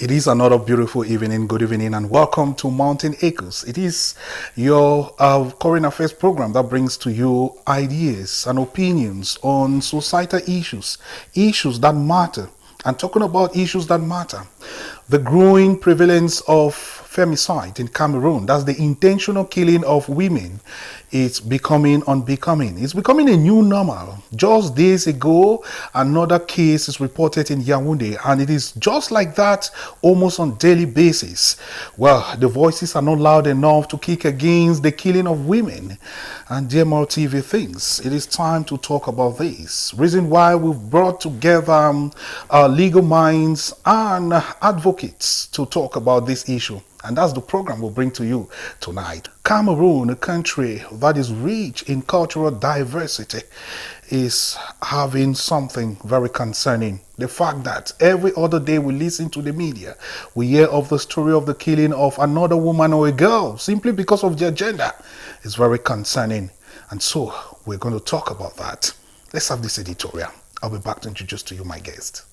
It is another beautiful evening. Good evening and welcome to Mountain Acres. It is your current affairs program that brings to you ideas and opinions on societal issues that matter. And talking about issues that matter, the growing prevalence of femicide in Cameroon, that's the intentional killing of women, it's becoming unbecoming. It's becoming a new normal. Just days ago, another case is reported in Yaoundé, and it is just like that almost on daily basis. Well, the voices are not loud enough to kick against the killing of women. And dear TV thinks it is time to talk about this. Reason why we've brought together legal minds and advocates to talk about this issue. And that's the program we'll bring to you tonight. Cameroon, a country that is rich in cultural diversity, is having something very concerning. The fact that every other day we listen to the media, we hear of the story of the killing of another woman or a girl simply because of their gender is very concerning. And so we're going to talk about that. Let's have this editorial. I'll be back to introduce to you my guest.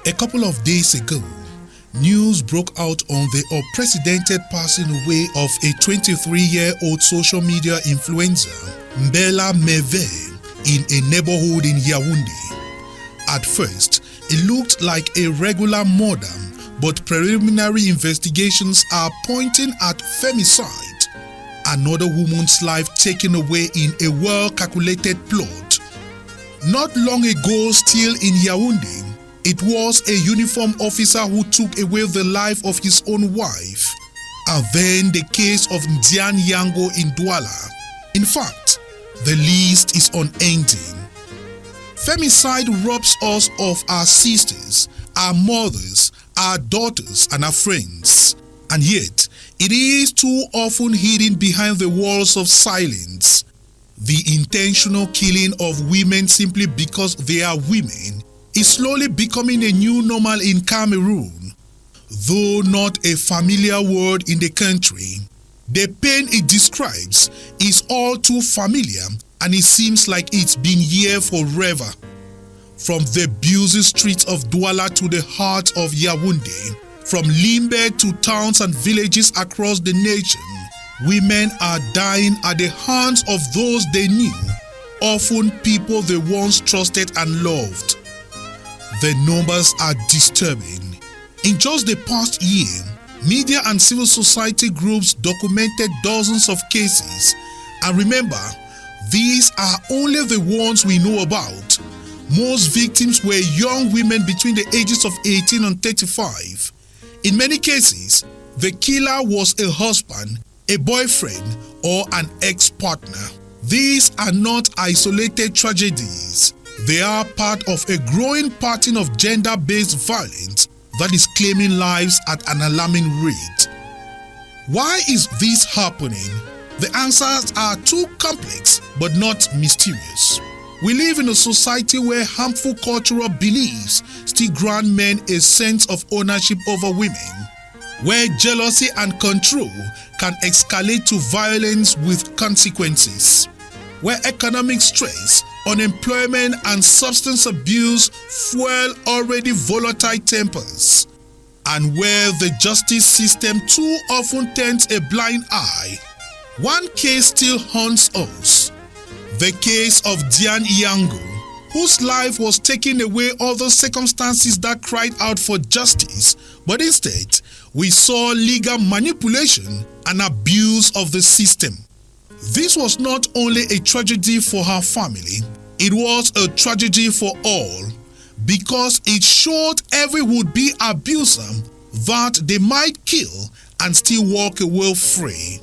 A couple of days ago, news broke out on the unprecedented passing away of a 23-year-old social media influencer, Mbella Meve, in a neighborhood in Yaoundé. At first, it looked like a regular murder, but preliminary investigations are pointing at femicide, another woman's life taken away in a well-calculated plot. Not long ago, still in Yaoundé, it was a uniformed officer who took away the life of his own wife. And then the case of Ndian Yango in Douala. In fact, the list is unending. Femicide robs us of our sisters, our mothers, our daughters, and our friends. And yet, it is too often hidden behind the walls of silence. The intentional killing of women simply because they are women is slowly becoming a new normal in Cameroon. Though not a familiar word in the country, the pain it describes is all too familiar, and it seems like it's been here forever. From the busy streets of Douala to the heart of Yaoundé, from Limbe to towns and villages across the nation, women are dying at the hands of those they knew, often people they once trusted and loved. The numbers are disturbing. In just the past year, media and civil society groups documented dozens of cases. And remember, these are only the ones we know about. Most victims were young women between the ages of 18 and 35. In many cases, the killer was a husband, a boyfriend, or an ex-partner. These are not isolated tragedies. They are part of a growing pattern of gender-based violence that is claiming lives at an alarming rate. Why is this happening? The answers are too complex but not mysterious. We live in a society where harmful cultural beliefs still grant men a sense of ownership over women, where jealousy and control can escalate to violence with consequences, where economic stress, unemployment, and substance abuse fuel already volatile tempers, and where the justice system too often turns a blind eye. One case still haunts us. The case of Ndian Yango, whose life was taken away under circumstances that cried out for justice, but instead we saw legal manipulation and abuse of the system. This was not only a tragedy for her family, it was a tragedy for all, because it showed every would-be abuser that they might kill and still walk away free.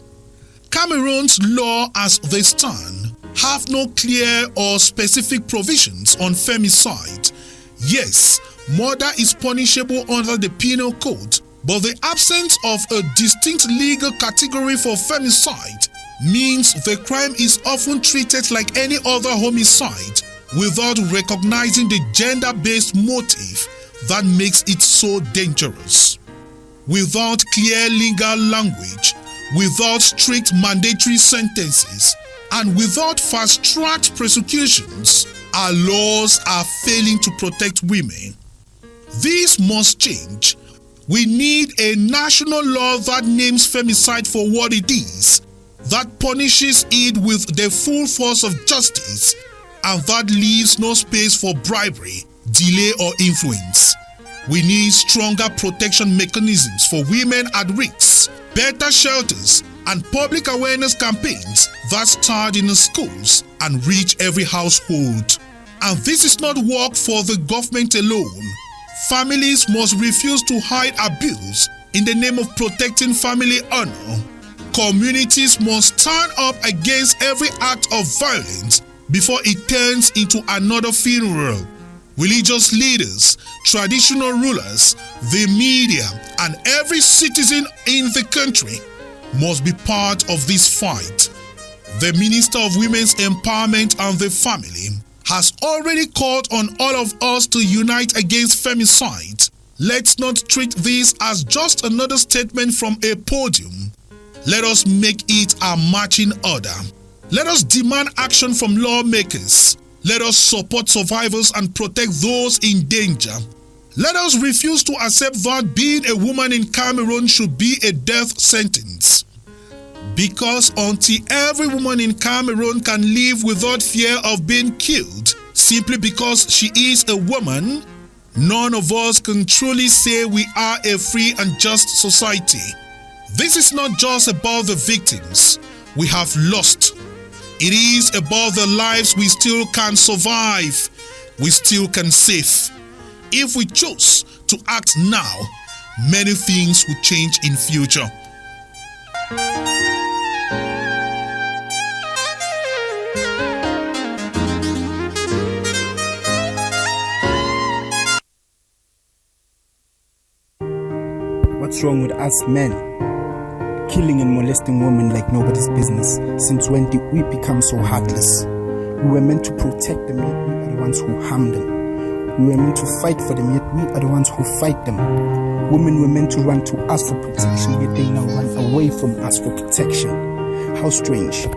Cameroon's law as they stand have no clear or specific provisions on femicide. Yes, murder is punishable under the penal code, but the absence of a distinct legal category for femicide means the crime is often treated like any other homicide, without recognizing the gender-based motive that makes it so dangerous. Without clear legal language, without strict mandatory sentences, and without fast-tracked prosecutions, our laws are failing to protect women. This must change. We need a national law that names femicide for what it is, that punishes it with the full force of justice, and that leaves no space for bribery, delay, or influence. We need stronger protection mechanisms for women at risk, better shelters, and public awareness campaigns that start in the schools and reach every household. And this is not work for the government alone. Families must refuse to hide abuse in the name of protecting family honor. Communities must stand up against every act of violence before it turns into another funeral. Religious leaders, traditional rulers, the media, and every citizen in the country must be part of this fight. The Minister of Women's Empowerment and the Family has already called on all of us to unite against femicide. Let's not treat this as just another statement from a podium. Let us make it our marching order. Let us demand action from lawmakers. Let us support survivors and protect those in danger. Let us refuse to accept that being a woman in Cameroon should be a death sentence. Because until every woman in Cameroon can live without fear of being killed simply because she is a woman, none of us can truly say we are a free and just society. This is not just about the victims we have lost. It is about the lives we still can survive, we still can save. If we choose to act now, many things will change in future. What's wrong with us men? Killing and molesting women like nobody's business. Since when did we become so heartless? We were meant to protect them, yet we are the ones who harm them. We were meant to fight for them, yet we are the ones who fight them. Women were meant to run to us for protection, yet they now run away from us for protection. How strange.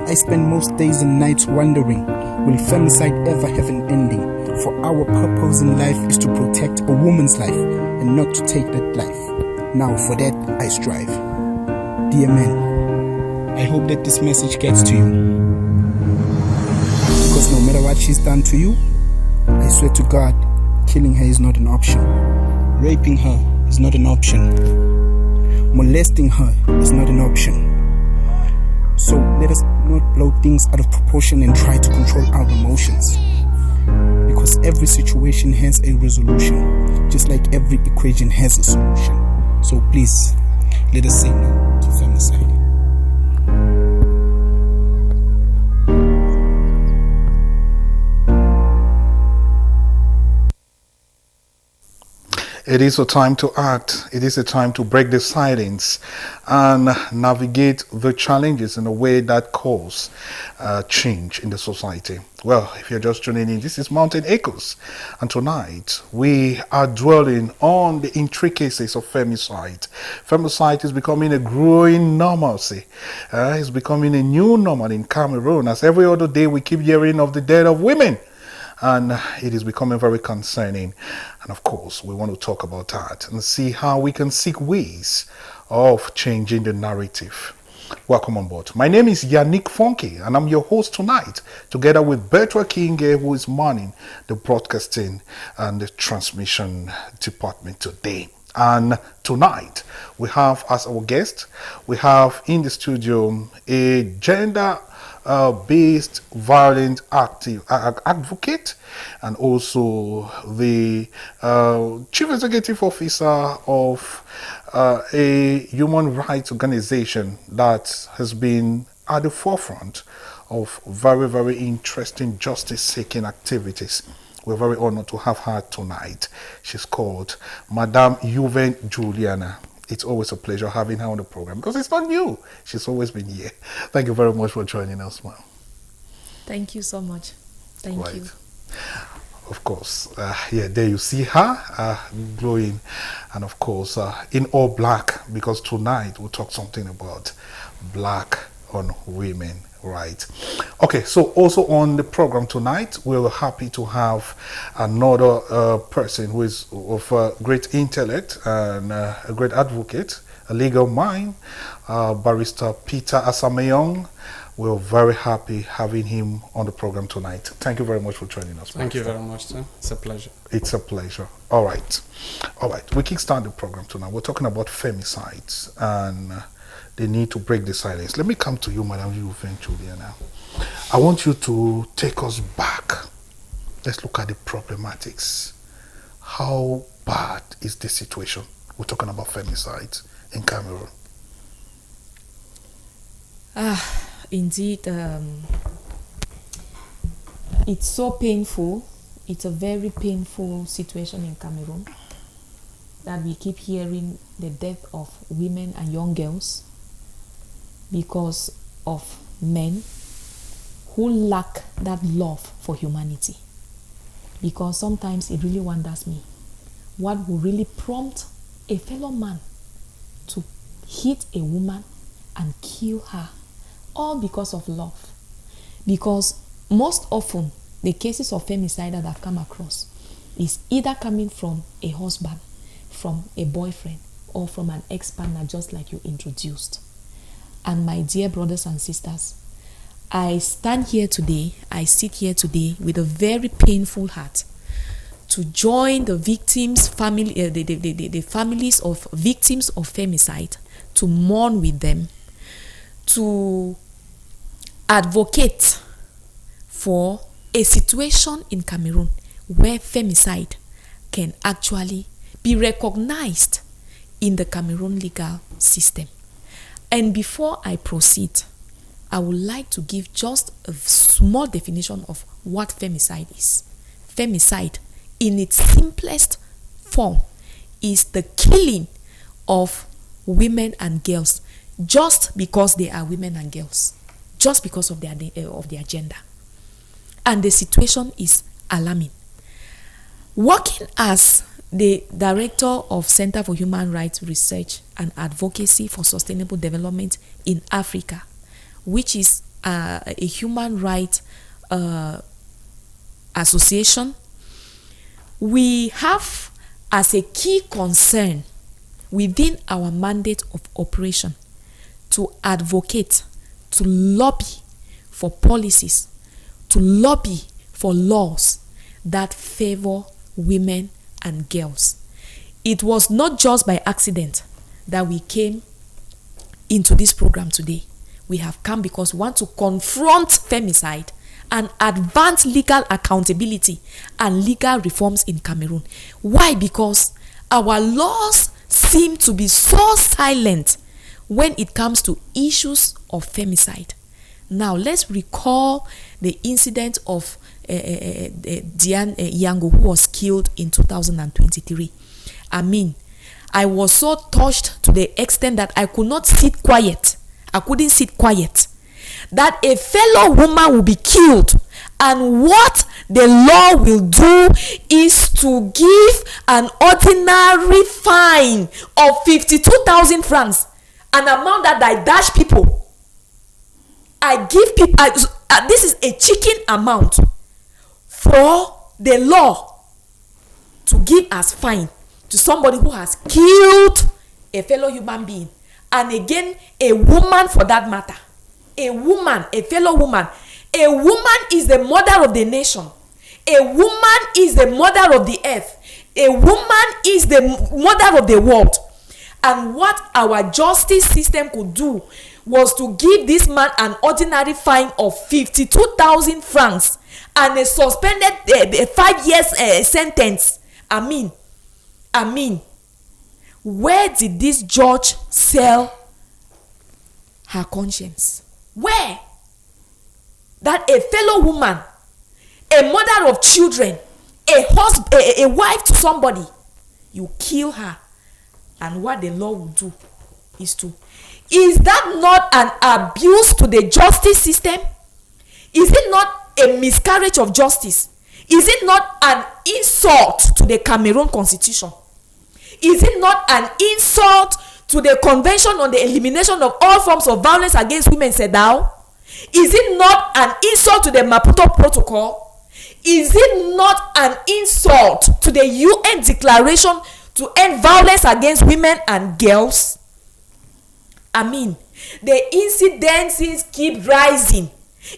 I spend most days and nights wondering, will femicide ever have an ending? For our purpose in life is to protect a woman's life and not to take that life. Now for that I strive. Dear men, I hope that this message gets to you. Because no matter what she's done to you, I swear to God, killing her is not an option. Raping her is not an option. Molesting her is not an option. So let us not blow things out of proportion and try to control our emotions. Because every situation has a resolution, just like every equation has a solution. So please, let us say no to femicide. It is a time to act. It is a time to break the silence and navigate the challenges in a way that cause change in the society. Well, if you're just tuning in, this is Mountain Echoes, and tonight we are dwelling on the intricacies of femicide. Femicide is becoming a growing normalcy. It's becoming a new normal in Cameroon, as every other day we keep hearing of the death of women. And it is becoming very concerning. And of course, we want to talk about that and see how we can seek ways of changing the narrative. Welcome on board. My name is Yannick Funky, and I'm your host tonight, together with Bertrand Kinge, who is manning the broadcasting and the transmission department today. And tonight, we have as our guest, we have in the studio a gender based violent advocate, and also the chief executive officer of a human rights organization that has been at the forefront of very, very interesting justice-seeking activities. We're very honored to have her tonight. She's called Madame Yuven Juliana. It's always a pleasure having her on the program because it's not new. She's always been here. Thank you very much for joining us, ma'am. Thank you so much. Thank you. Of course, yeah, there you see her glowing, and of course, in all black, because tonight we'll talk something about black on women, right? Okay, so also on the program tonight, we're happy to have another person who is of great intellect and a great advocate, a legal mind, Barrister Peter Asameyong. We're very happy having him on the program tonight. Thank you very much for joining us. Thank you very much, sir. It's a pleasure. It's a pleasure. All right. We kickstart the program tonight. We're talking about femicides and the need to break the silence. Let me come to you, Madam Yuven, Juliana. I want you to take us back. Let's look at the problematics. How bad is the situation? We're talking about femicides in Cameroon. Indeed, it's so painful. It's a very painful situation in Cameroon that we keep hearing the death of women and young girls because of men who lack that love for humanity. Because sometimes it really wonders me what will really prompt a fellow man to hit a woman and kill her, all because of love. Because most often the cases of femicide that I've come across is either coming from a husband, from a boyfriend, or from an ex-partner, just like you introduced. And my dear brothers and sisters, I sit here today with a very painful heart to join the victims' family, the families of victims of femicide, to mourn with them, to advocate for a situation in Cameroon where femicide can actually be recognized in the Cameroon legal system. And before I proceed, I would like to give just a small definition of what femicide is. Femicide, in its simplest form, is the killing of women and girls just because they are women and girls, just because of their gender. And the situation is alarming. Working as the director of Center for Human Rights Research and Advocacy for Sustainable Development in Africa, which is a human rights association, we have as a key concern within our mandate of operation to advocate, to lobby for policies, to lobby for laws that favor women and girls. It was not just by accident that we came into this program today. We have come because we want to confront femicide and advance legal accountability and legal reforms in Cameroon. Why? Because our laws seem to be so silent when it comes to issues of femicide. Now, let's recall the incident of Diane Yango, who was killed in 2023. I was so touched to the extent that I could not sit quiet. I couldn't sit quiet. That a fellow woman will be killed, and what the law will do is to give an ordinary fine of 52,000 francs, an amount that I dash people. I give people, this is a chicken amount for the law to give as fine to somebody who has killed a fellow human being. And again, a woman for that matter. A woman, a fellow woman. A woman is the mother of the nation. A woman is the mother of the earth. A woman is the mother of the world. And what our justice system could do was to give this man an ordinary fine of 52,000 francs and a suspended 5 years sentence. Where did this judge sell her conscience? Where? That a fellow woman, a mother of children, a wife to somebody, you kill her, and what the law will do is that not an abuse to the justice system? Is it not a miscarriage of justice? Is it not an insult to the Cameroon Constitution? Is it not an insult to the Convention on the Elimination of All Forms of Violence Against Women, CEDAW? Is it not an insult to the Maputo Protocol? Is it not an insult to the UN Declaration to End Violence Against Women and Girls? I mean, the incidences keep rising.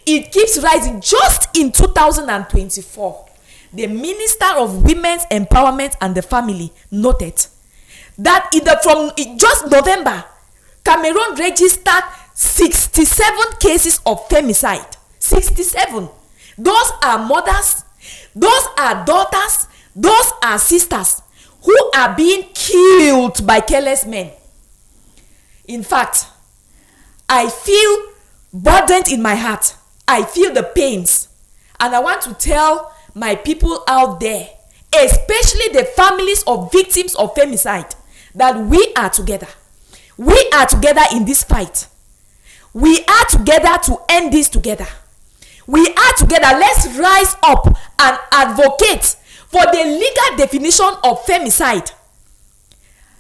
It keeps rising. Just in 2024, the Minister of Women's Empowerment and the Family noted that from just November, Cameroon registered 67 cases of femicide. 67. Those are mothers, those are daughters, those are sisters who are being killed by careless men. In fact, I feel burdened in my heart. I feel the pains. And I want to tell my people out there, especially the families of victims of femicide, that we are together. We are together in this fight. We are together to end this together. We are together. Let's rise up and advocate for the legal definition of femicide.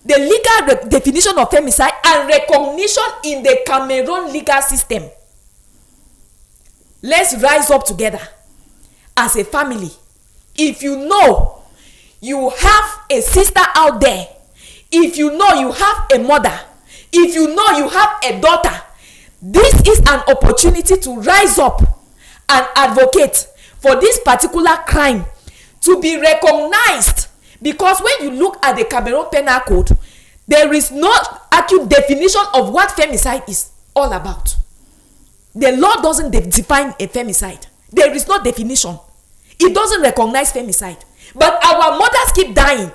The legal definition of femicide and recognition in the Cameroon legal system. Let's rise up together as a family. If you know you have a sister out there, if you know you have a mother, if you know you have a daughter, this is an opportunity to rise up and advocate for this particular crime to be recognized. Because when you look at the Cameroon Penal Code, there is no accurate definition of what femicide is all about. The law doesn't define a femicide. There is no definition. It doesn't recognize femicide. But our mothers keep dying.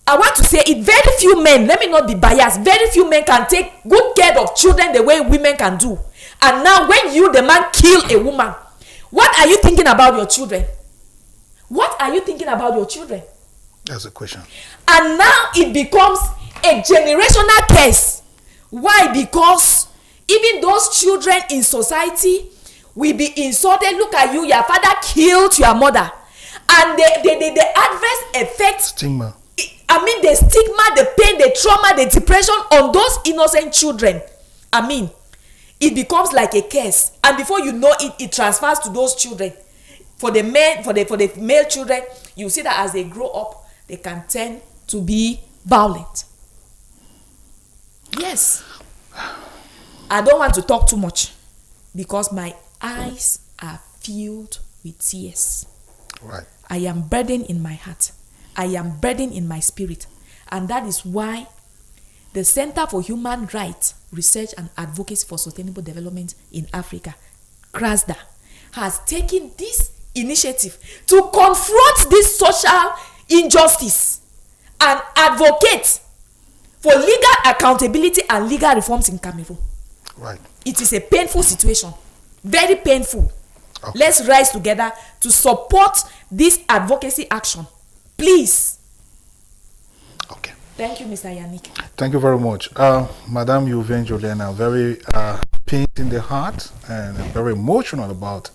I want to say it, very few men, let me not be biased, very few men can take good care of children the way women can do. And now when you, the man, kill a woman, what are you thinking about your children? What are you thinking about your children? That's a question. And now it becomes a generational curse. Why? Because even those children in society will be insulted. Look at you, your father killed your mother. And the adverse effect, stigma. I mean, the stigma, the pain, the trauma, the depression on those innocent children. I mean, it becomes like a curse. And before you know it, it transfers to those children. For the men, for the male children, you see that as they grow up, they can tend to be violent. Yes. I don't want to talk too much because my eyes are filled with tears. Right. I am burdened in my heart. I am burdened in my spirit. And that is why the Center for Human Rights Research and Advocacy for Sustainable Development in Africa, CHRRASDA, has taken this initiative to confront this social injustice and advocate for legal accountability and legal reforms in Cameroon. Right. It is a painful situation, very painful. Okay. Let's rise together to support this advocacy action. Please. Okay. Thank you, Mr. Yannick. Thank you very much. Madam Yuven, Juliana, very pain in the heart and very emotional about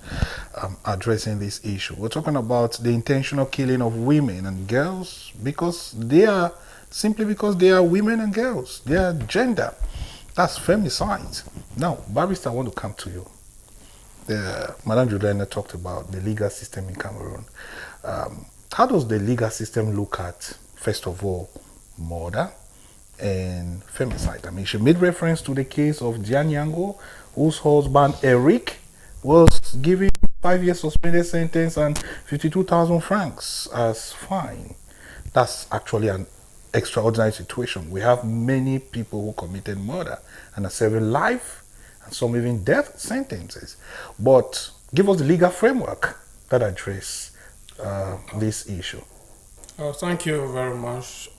addressing this issue. We're talking about the intentional killing of women and girls because they are women and girls. Their gender. That's femicide. Now, Barrister, I want to come to you. Madam Juliana talked about the legal system in Cameroon. How does the legal system look at, first of all, murder and femicide? I mean, she made reference to the case of Dianyango, whose husband, Eric, was given 5 years suspended sentence and 52,000 francs as fine. That's actually an extraordinary situation. We have many people who committed murder and are serving life and some even death sentences. But give us the legal framework that address this issue. Thank you very much.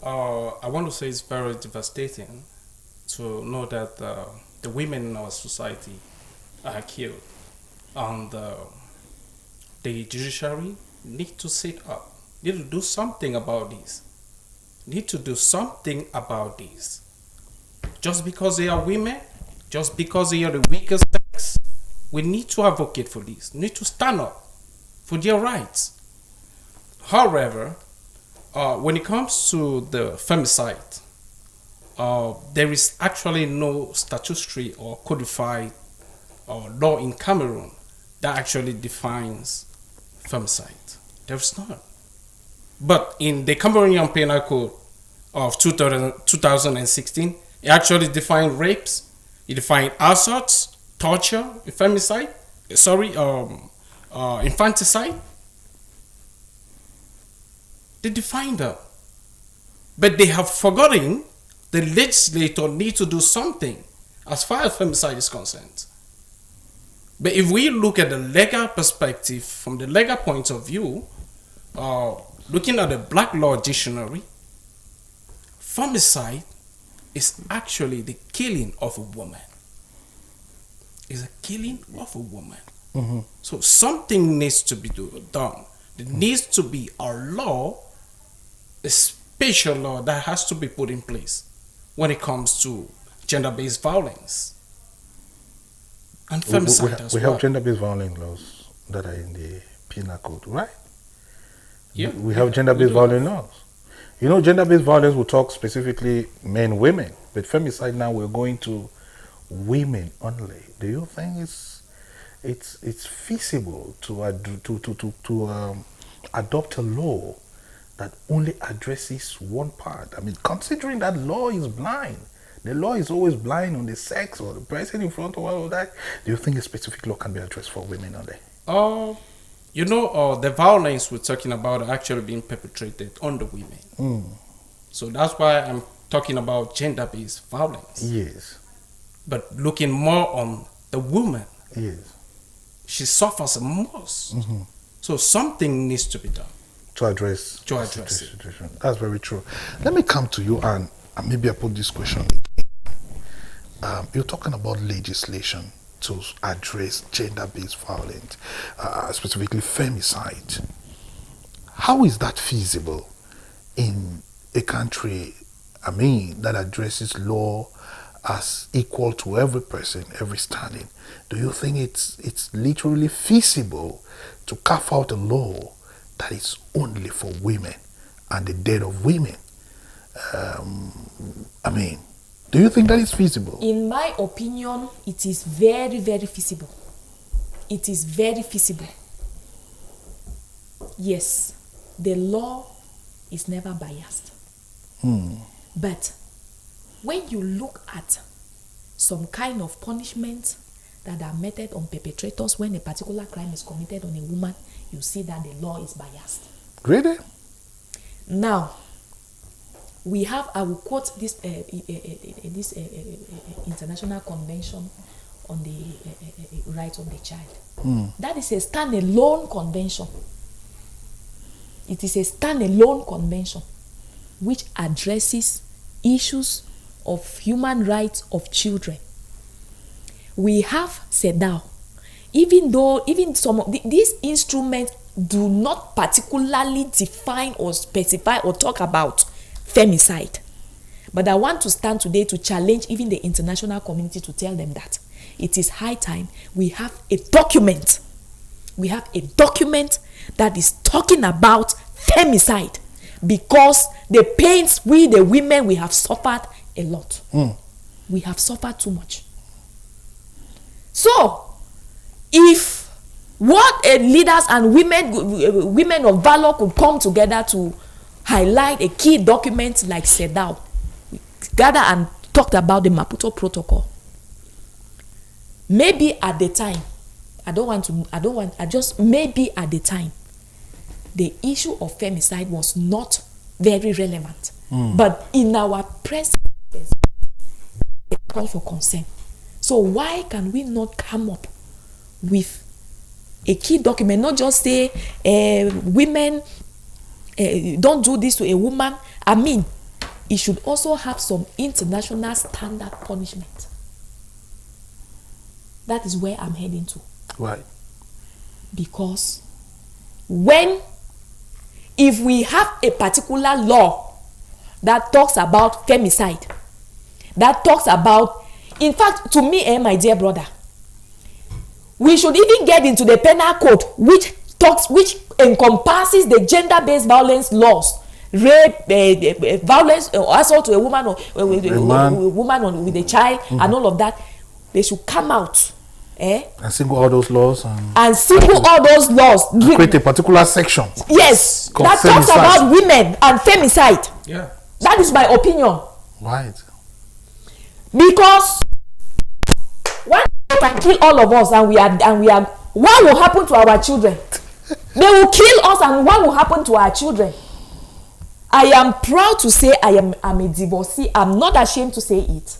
I want to say it's very devastating to know that the women in our society are killed, and the judiciary need to sit up, need to do something about this. Need to do something about this. Just because they are women, just because they are the weaker sex, we need to advocate for this, need to stand up for their rights. However, when it comes to the femicide, there is actually no statutory or codified law in Cameroon that actually defines femicide. There's none. But in the Cameroonian Penal Code of 2016, it actually defined rapes, it defined assaults, torture, infanticide. They defined them. But they have forgotten the legislator need to do something as far as femicide is concerned. But if we look at the legal perspective, from the legal point of view, looking at the Black Law Dictionary, femicide is actually the killing of a woman. It's a killing of a woman. Mm-hmm. So something needs to be done. There needs to be a law, a special law that has to be put in place when it comes to gender-based violence. And femicide as well. We have gender-based violence laws that are in the penal code, right? Yeah. We have gender-based violence laws. You know, gender-based violence will talk specifically men, women, but femicide now we're going to women only. Do you think it's feasible to adopt a law that only addresses one part? I mean, considering that law is blind, the law is always blind on the sex or the person in front of all of that. Do you think a specific law can be addressed for women only? The violence we're talking about are actually being perpetrated on the women. Mm. So that's why I'm talking about gender-based violence. Yes. But looking more on the woman. Yes. She suffers the most. Mm-hmm. So something needs to be done. To address it. That's very true. Let me come to you and maybe I put this question. You're talking about legislation to address gender-based violence, specifically femicide. How is that feasible in a country, that addresses law as equal to every person, every standing? Do you think it's literally feasible to carve out a law that is only for women and the death of women? Do you think that is feasible? In my opinion, it is very, very feasible. It is very feasible. Yes, the law is never biased. But when you look at some kind of punishment that are meted on perpetrators when a particular crime is committed on a woman, you see that the law is biased. Really? Now, we have, I will quote this international convention on the rights of the child. That is a standalone convention. It is a standalone convention which addresses issues of human rights of children. We have CHRRASDA, even some of these instruments do not particularly define or specify or talk about femicide. But I want to stand today to challenge even the international community to tell them that it is high time we have a document. We have a document that is talking about femicide, because the pains we, the women, we have suffered a lot. We have suffered too much. So, if what leaders and women of valor could come together to highlight a key document like CHRRASDA, we gathered and talked about the Maputo Protocol. Maybe at the time, maybe at the time, the issue of femicide was not very relevant. But in our present, a call for concern. So why can we not come up with a key document, not just say women don't do this to a woman? It should also have some international standard punishment. That is where I'm heading to. Right. Because if we have a particular law that talks about femicide, that talks about, in fact, to me, my dear brother, We should even get into the penal code, which encompasses the gender-based violence laws, rape, violence, assault to a woman or a woman with a child, and all of that. They should come out. And single all those laws create a particular section. Yes, that talks about women and femicide. Yeah, that is my opinion. Right. Because one can kill all of us, and we are. What will happen to our children? They will kill us, and what will happen to our children? I am proud to say I'm a divorcee. I'm not ashamed to say it,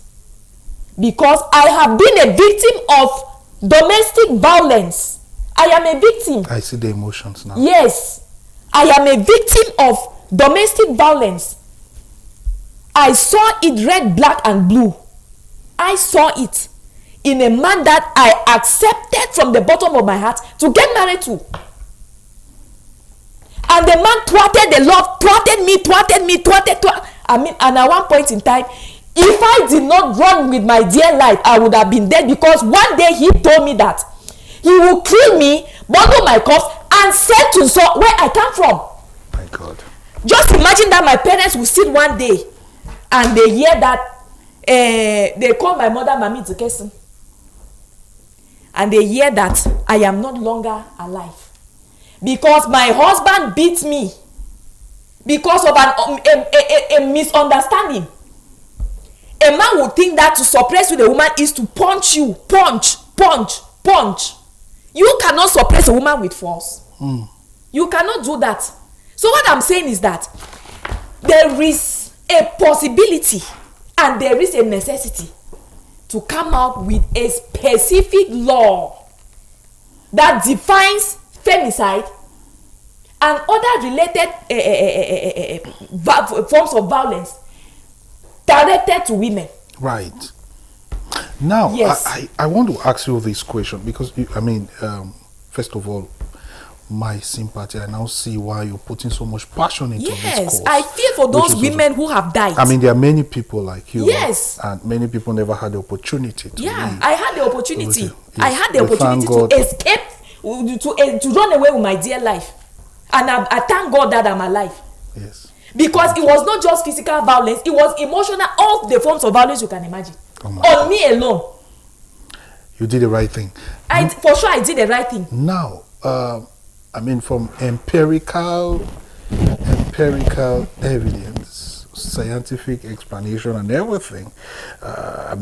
because I have been a victim of domestic violence. I am a victim. I see the emotions now. Yes, I am a victim of domestic violence. I saw it red, black, and blue. I saw it in a man that I accepted from the bottom of my heart to get married to. And the man thwarted the love, thwarted me. I mean, and at one point in time, if I did not run with my dear life, I would have been dead, because one day he told me that he will kill me, bundle my cuffs, and said to where I come from. My God. Just imagine that my parents will sit one day and they hear that they call my mother Mami Dukesin, and they hear that I am not longer alive because my husband beat me because of a misunderstanding. A man would think that to suppress with a woman is to punch you, punch. You cannot suppress a woman with force. You cannot do that. So what I'm saying is that there is a possibility and there is a necessity to come out with a specific law that defines femicide and other related forms of violence directed to women. Right. Now, yes. I want to ask you this question because, first of all, my sympathy. I now see why you're putting so much passion into this cause. Yes, I feel for those women who have died. I mean, there are many people like you. Yes. And many people never had the opportunity to leave. I had the opportunity. Yes. I had the opportunity to escape, to run away with my dear life. And I thank God that I'm alive. Yes. Because it was not just physical violence, it was emotional, all the forms of violence you can imagine. On me alone. You did the right thing. For sure, I did the right thing. Now, from empirical evidence, scientific explanation and everything,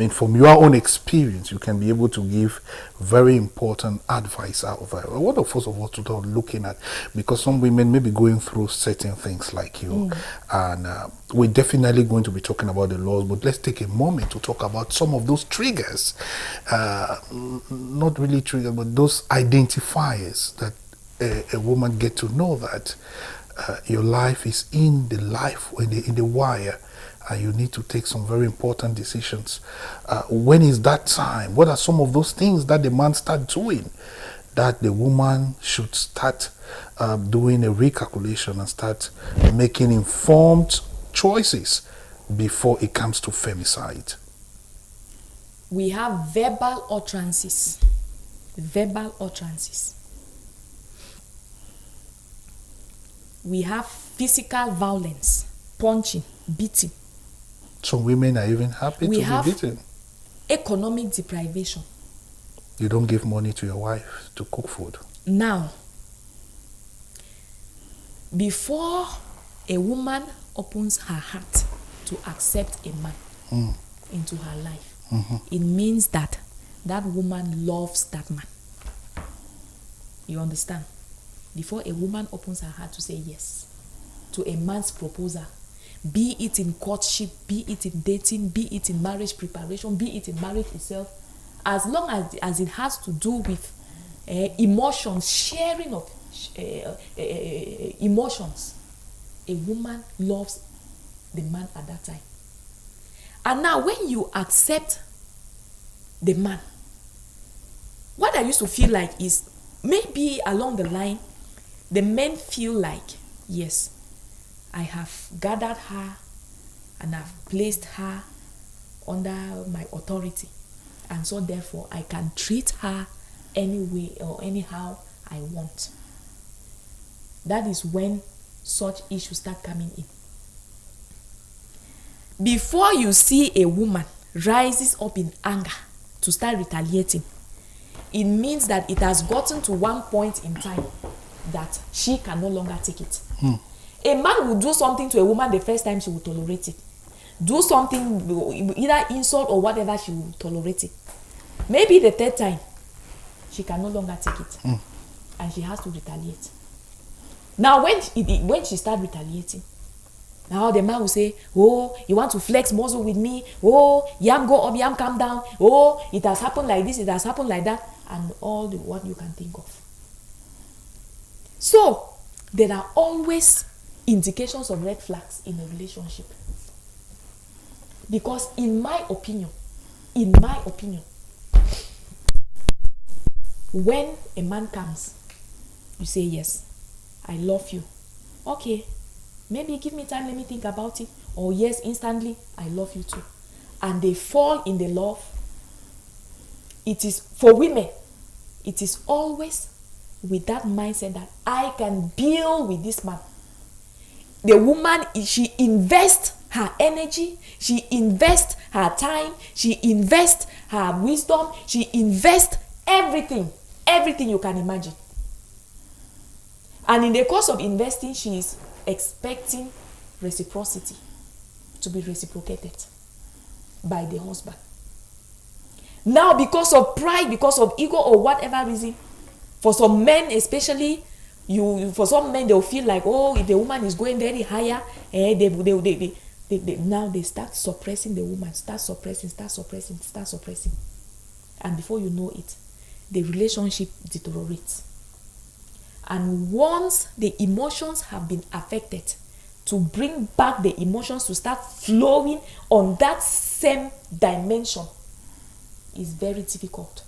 from your own experience, you can be able to give very important advice out of it. What are first of all to start looking at? Because some women may be going through certain things like you, and we're definitely going to be talking about the laws, but let's take a moment to talk about some of those triggers, not really triggers, but those identifiers that a woman get to know that your life is in the wire, and you need to take some very important decisions. When is that time? What are some of those things that the man start doing that the woman should start doing a recalculation and start making informed choices before it comes to femicide? We have verbal utterances. We have physical violence, punching, beating. Some women are even happy to be beaten. Economic deprivation. You don't give money to your wife to cook food. Now, before a woman opens her heart to accept a man into her life, it means that woman loves that man. You understand? Before a woman opens her heart to say yes to a man's proposal, be it in courtship, be it in dating, be it in marriage preparation, be it in marriage itself, as long as it has to do with emotions, sharing of emotions, a woman loves the man at that time. And now when you accept the man, what I used to feel like is maybe along the line, the men feel like, yes, I have gathered her and I've placed her under my authority. And so therefore I can treat her any way or anyhow I want. That is when such issues start coming in. Before you see a woman rises up in anger to start retaliating, it means that it has gotten to one point in time that she can no longer take it. A man will do something to a woman the first time, she will tolerate it. Do something, either insult or whatever, she will tolerate it. Maybe the third time, she can no longer take it. And she has to retaliate. Now, when she starts retaliating, now the man will say, oh, you want to flex muscle with me? Oh, yam go up, yam come down. Oh, it has happened like this, it has happened like that. And all the what you can think of. So, there are always indications of red flags in a relationship. Because in my opinion, when a man comes, you say, yes, I love you. Okay, maybe give me time, let me think about it. Or yes, instantly, I love you too. And they fall in the love. It is, for women, it is always with that mindset that I can deal with this man. The woman, she invests her energy, she invests her time, she invests her wisdom, she invests everything you can imagine. And in the course of investing, she is expecting reciprocity to be reciprocated by the husband. Now, because of pride, because of ego or whatever reason, for some men especially, for some men, they'll feel like, oh, if the woman is going very higher, now they start suppressing the woman, start suppressing. And before you know it, the relationship deteriorates. And once the emotions have been affected, to bring back the emotions to start flowing on that same dimension is very difficult.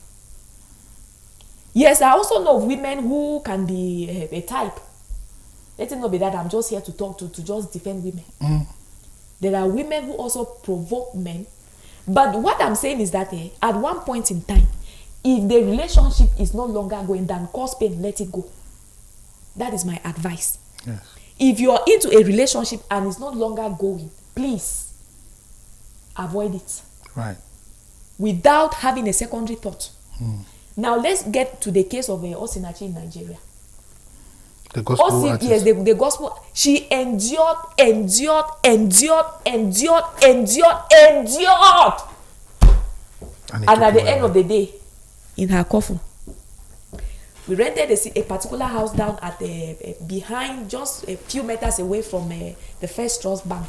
Yes, I also know of women who can be a type. Let it not be that I'm just here to talk to just defend women. There are women who also provoke men. But what I'm saying is that at one point in time, if the relationship is no longer going, then cause pain, let it go. That is my advice. Yes. If you are into a relationship and it's no longer going, please avoid it. Right. Without having a secondary thought. Now let's get to the case of Osinachi in Nigeria. The gospel artist. Yes, the gospel. She endured. And at the end of the day, in her coffin, we rented a particular house down at behind, just a few meters away from the First Trust Bank.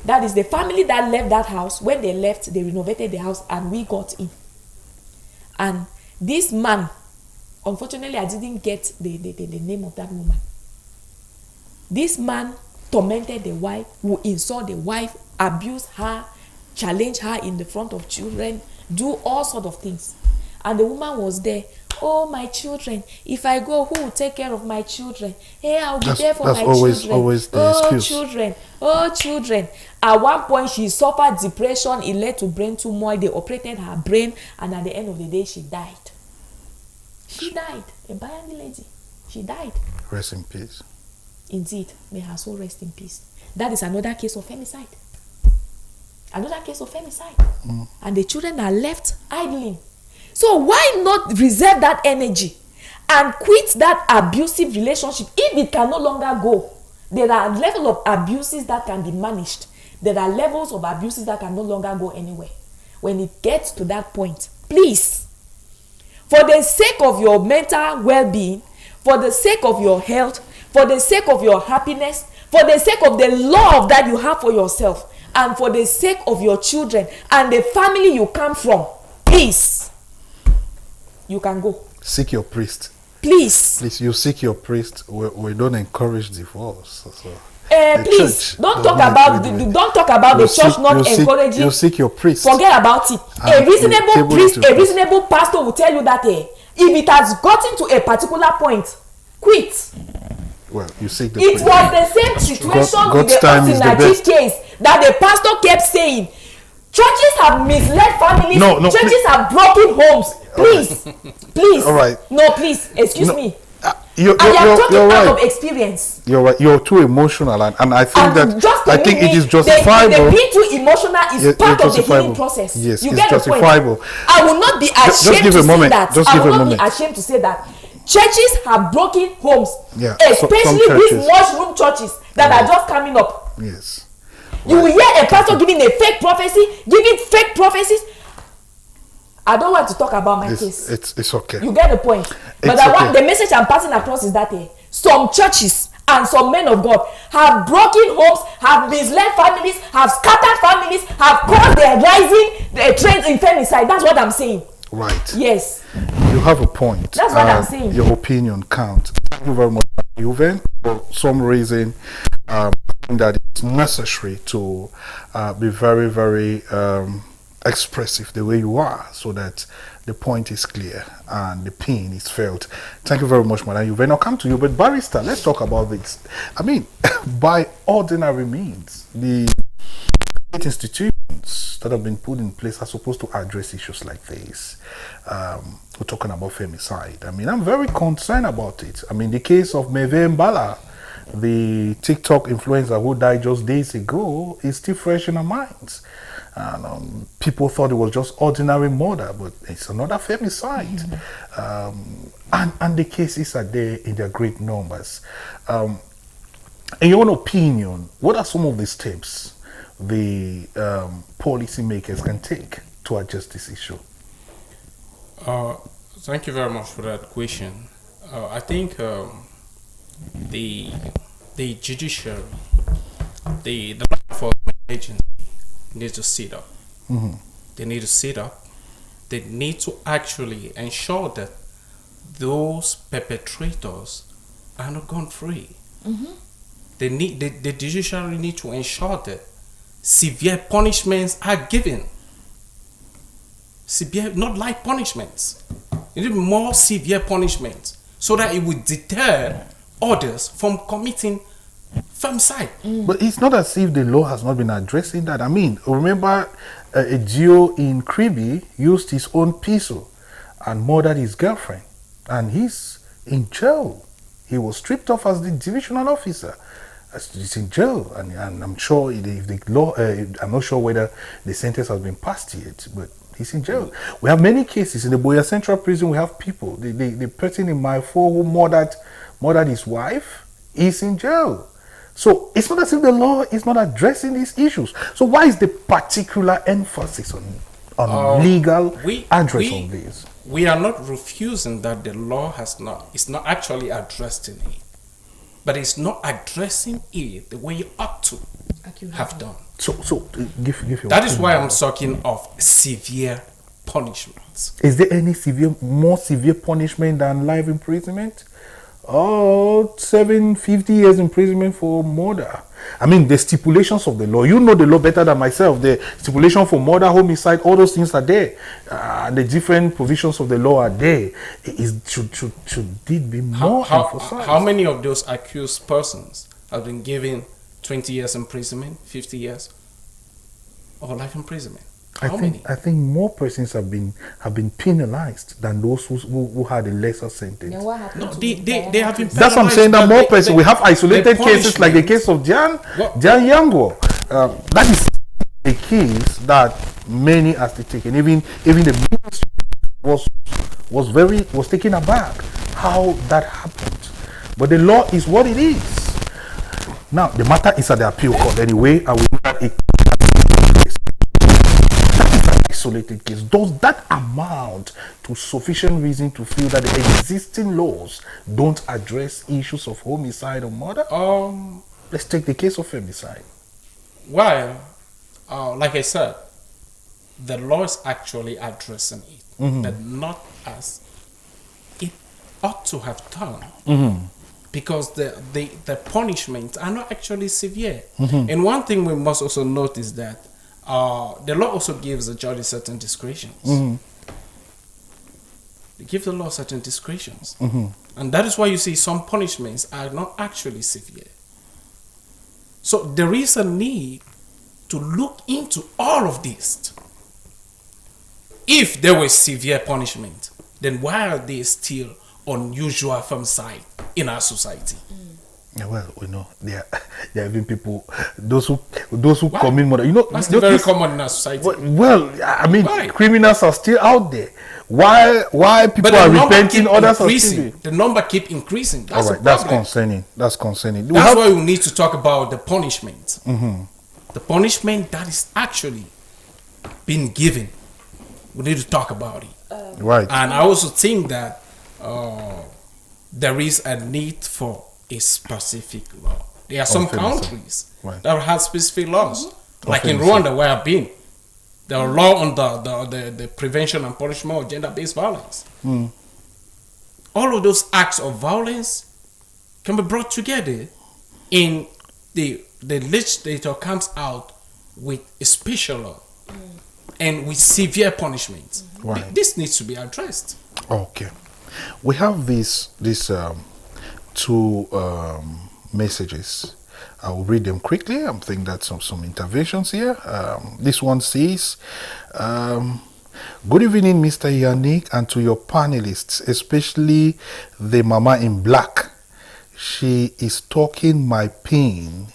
That is the family that left that house. When they left, they renovated the house and we got in. And this man, unfortunately, I didn't get the name of that woman. This man tormented the wife, who insult the wife, abuse her, challenge her in the front of children, do all sorts of things. And the woman was there. Oh, my children, if I go, who will take care of my children? Hey, I'll be there for my children. That's always the excuse. Oh, children. At one point, she suffered depression. It led to brain turmoil. They operated her brain. And at the end of the day, she died. She died. A Bayani lady. She died. Rest in peace. Indeed. May her soul rest in peace. That is another case of femicide. And the children are left idling. So why not reserve that energy and quit that abusive relationship if it can no longer go? There are levels of abuses that can be managed. There are levels of abuses that can no longer go anywhere. When it gets to that point, please, for the sake of your mental well-being, for the sake of your health, for the sake of your happiness, for the sake of the love that you have for yourself, and for the sake of your children and the family you come from, please, you can go. Seek your priest. Please, you seek your priest. We don't encourage divorce. So please don't talk about the church not encouraging. You seek your priest. Forget about it. A reasonable priest, a reasonable pastor will tell you that if it has gotten to a particular point, quit. Well, you seek the priest. It was the same situation with the Osinachi case that the pastor kept saying. Churches have misled families. Churches have broken homes. Please, please. All right. No, please, excuse me. You're I am talking out right. of experience. You're right. You're too emotional, and I think And I think it is justifiable. The being too emotional is part of the healing process. Yes, you it's get justifiable. The point. I will not be ashamed to say that. Just I give will a not moment. be ashamed to say that. Churches have broken homes, Yeah, especially some these churches. mushroom churches that are just coming up. Yes. You will hear a pastor giving a fake prophecy, giving fake prophecies. I don't want to talk about my case. It's okay. You get the point. But the message I'm passing across is that some churches and some men of God have broken homes, have misled families, have scattered families, have caused their rising trends in femicide. That's what I'm saying. Right. Yes. You have a point. That's what I'm saying. Your opinion counts. Thank you very much, Yuven. For some reason, I think that it's necessary to be very, very expressive the way you are, so that the point is clear and the pain is felt. Thank you very much, Madam Yuven. I'll come to you, but Barrister, let's talk about this. I mean, by ordinary means, the state institutions that have been put in place are supposed to address issues like this. We're talking about femicide. I mean, I'm very concerned about it. I mean, the case of Meve Mbala, the TikTok influencer who died just days ago, is still fresh in our minds. And people thought it was just ordinary murder, but it's another femicide. And the cases are there in their great numbers. In your own opinion, what are some of the steps the policymakers can take to address this issue? Thank you very much for that question. I think the judiciary, the law enforcement agency needs to sit up. They need to sit up. They need to actually ensure that those perpetrators are not gone free. The judiciary need to ensure that severe punishments are given. Severe, not light punishments. It need more severe punishments so that it would deter others from committing femicide. But it's not as if the law has not been addressing that. I mean, remember a Geo in Kribi used his own pistol and murdered his girlfriend, and he's in jail. He was stripped off as the divisional officer. He's in jail, and I'm sure if the law, I'm not sure whether the sentence has been passed yet, but he's in jail. We have many cases in the Boya Central Prison. We have people. The person in my phone who murdered his wife is in jail. So it's not as if the law is not addressing these issues. So why is the particular emphasis on legal address on this? We are not refusing that the law it's not actually addressing it, but it's not addressing it the way you ought to have done. So give your That is why I'm talking of severe punishments. Is there any more severe punishment than life imprisonment? 50 years imprisonment for murder. I mean, the stipulations of the law, you know the law better than myself. The stipulation for murder, homicide, all those things are there. The different provisions of the law are there. Should it be more emphasized? How many of those accused persons have been given 20 years imprisonment, 50 years, or life imprisonment? I think more persons have been penalized than those who had a lesser sentence. Then what happened? No, they have been penalized. That's what I'm saying. That more persons. We have isolated cases like the case of Jan Yango. That is a case that many are still taking. Even the ministry was taken aback how that happened. But the law is what it is. Now the matter is at the appeal court anyway, and we know that isolated case. Does that amount to sufficient reason to feel that the existing laws don't address issues of homicide or murder? Let's take the case of femicide. Well, like I said, the law is actually addressing it, but not as it ought to have done. Because the punishments are not actually severe. And one thing we must also notice that the law also gives the judge certain discretions. They give the law certain discretions. And that is why you see some punishments are not actually severe. So there is a need to look into all of this. if there was severe punishment, then why are they still unusual femicide in our society? Yeah, well, we know there are even people, those who commit murder. You know, that's very common in our society. Well, I mean, criminals are still out there. Why people are repenting? Others are still. The number keep increasing. That's all right, that's concerning. That's concerning. That's why we need to talk about the punishment. The punishment that is actually being given. We need to talk about it. Right. And I also think that there is a need for a specific law. There are some countries that have specific laws, like in Rwanda, where I've been. There are law on the prevention and punishment of gender-based violence. All of those acts of violence can be brought together in the legislature comes out with a special law and with severe punishment. This needs to be addressed. Okay. We have these two messages. I will read them quickly. I'm thinking that some interventions here. This one says, good evening, Mr. Yannick, and to your panelists, especially the mama in black. She is talking my pain,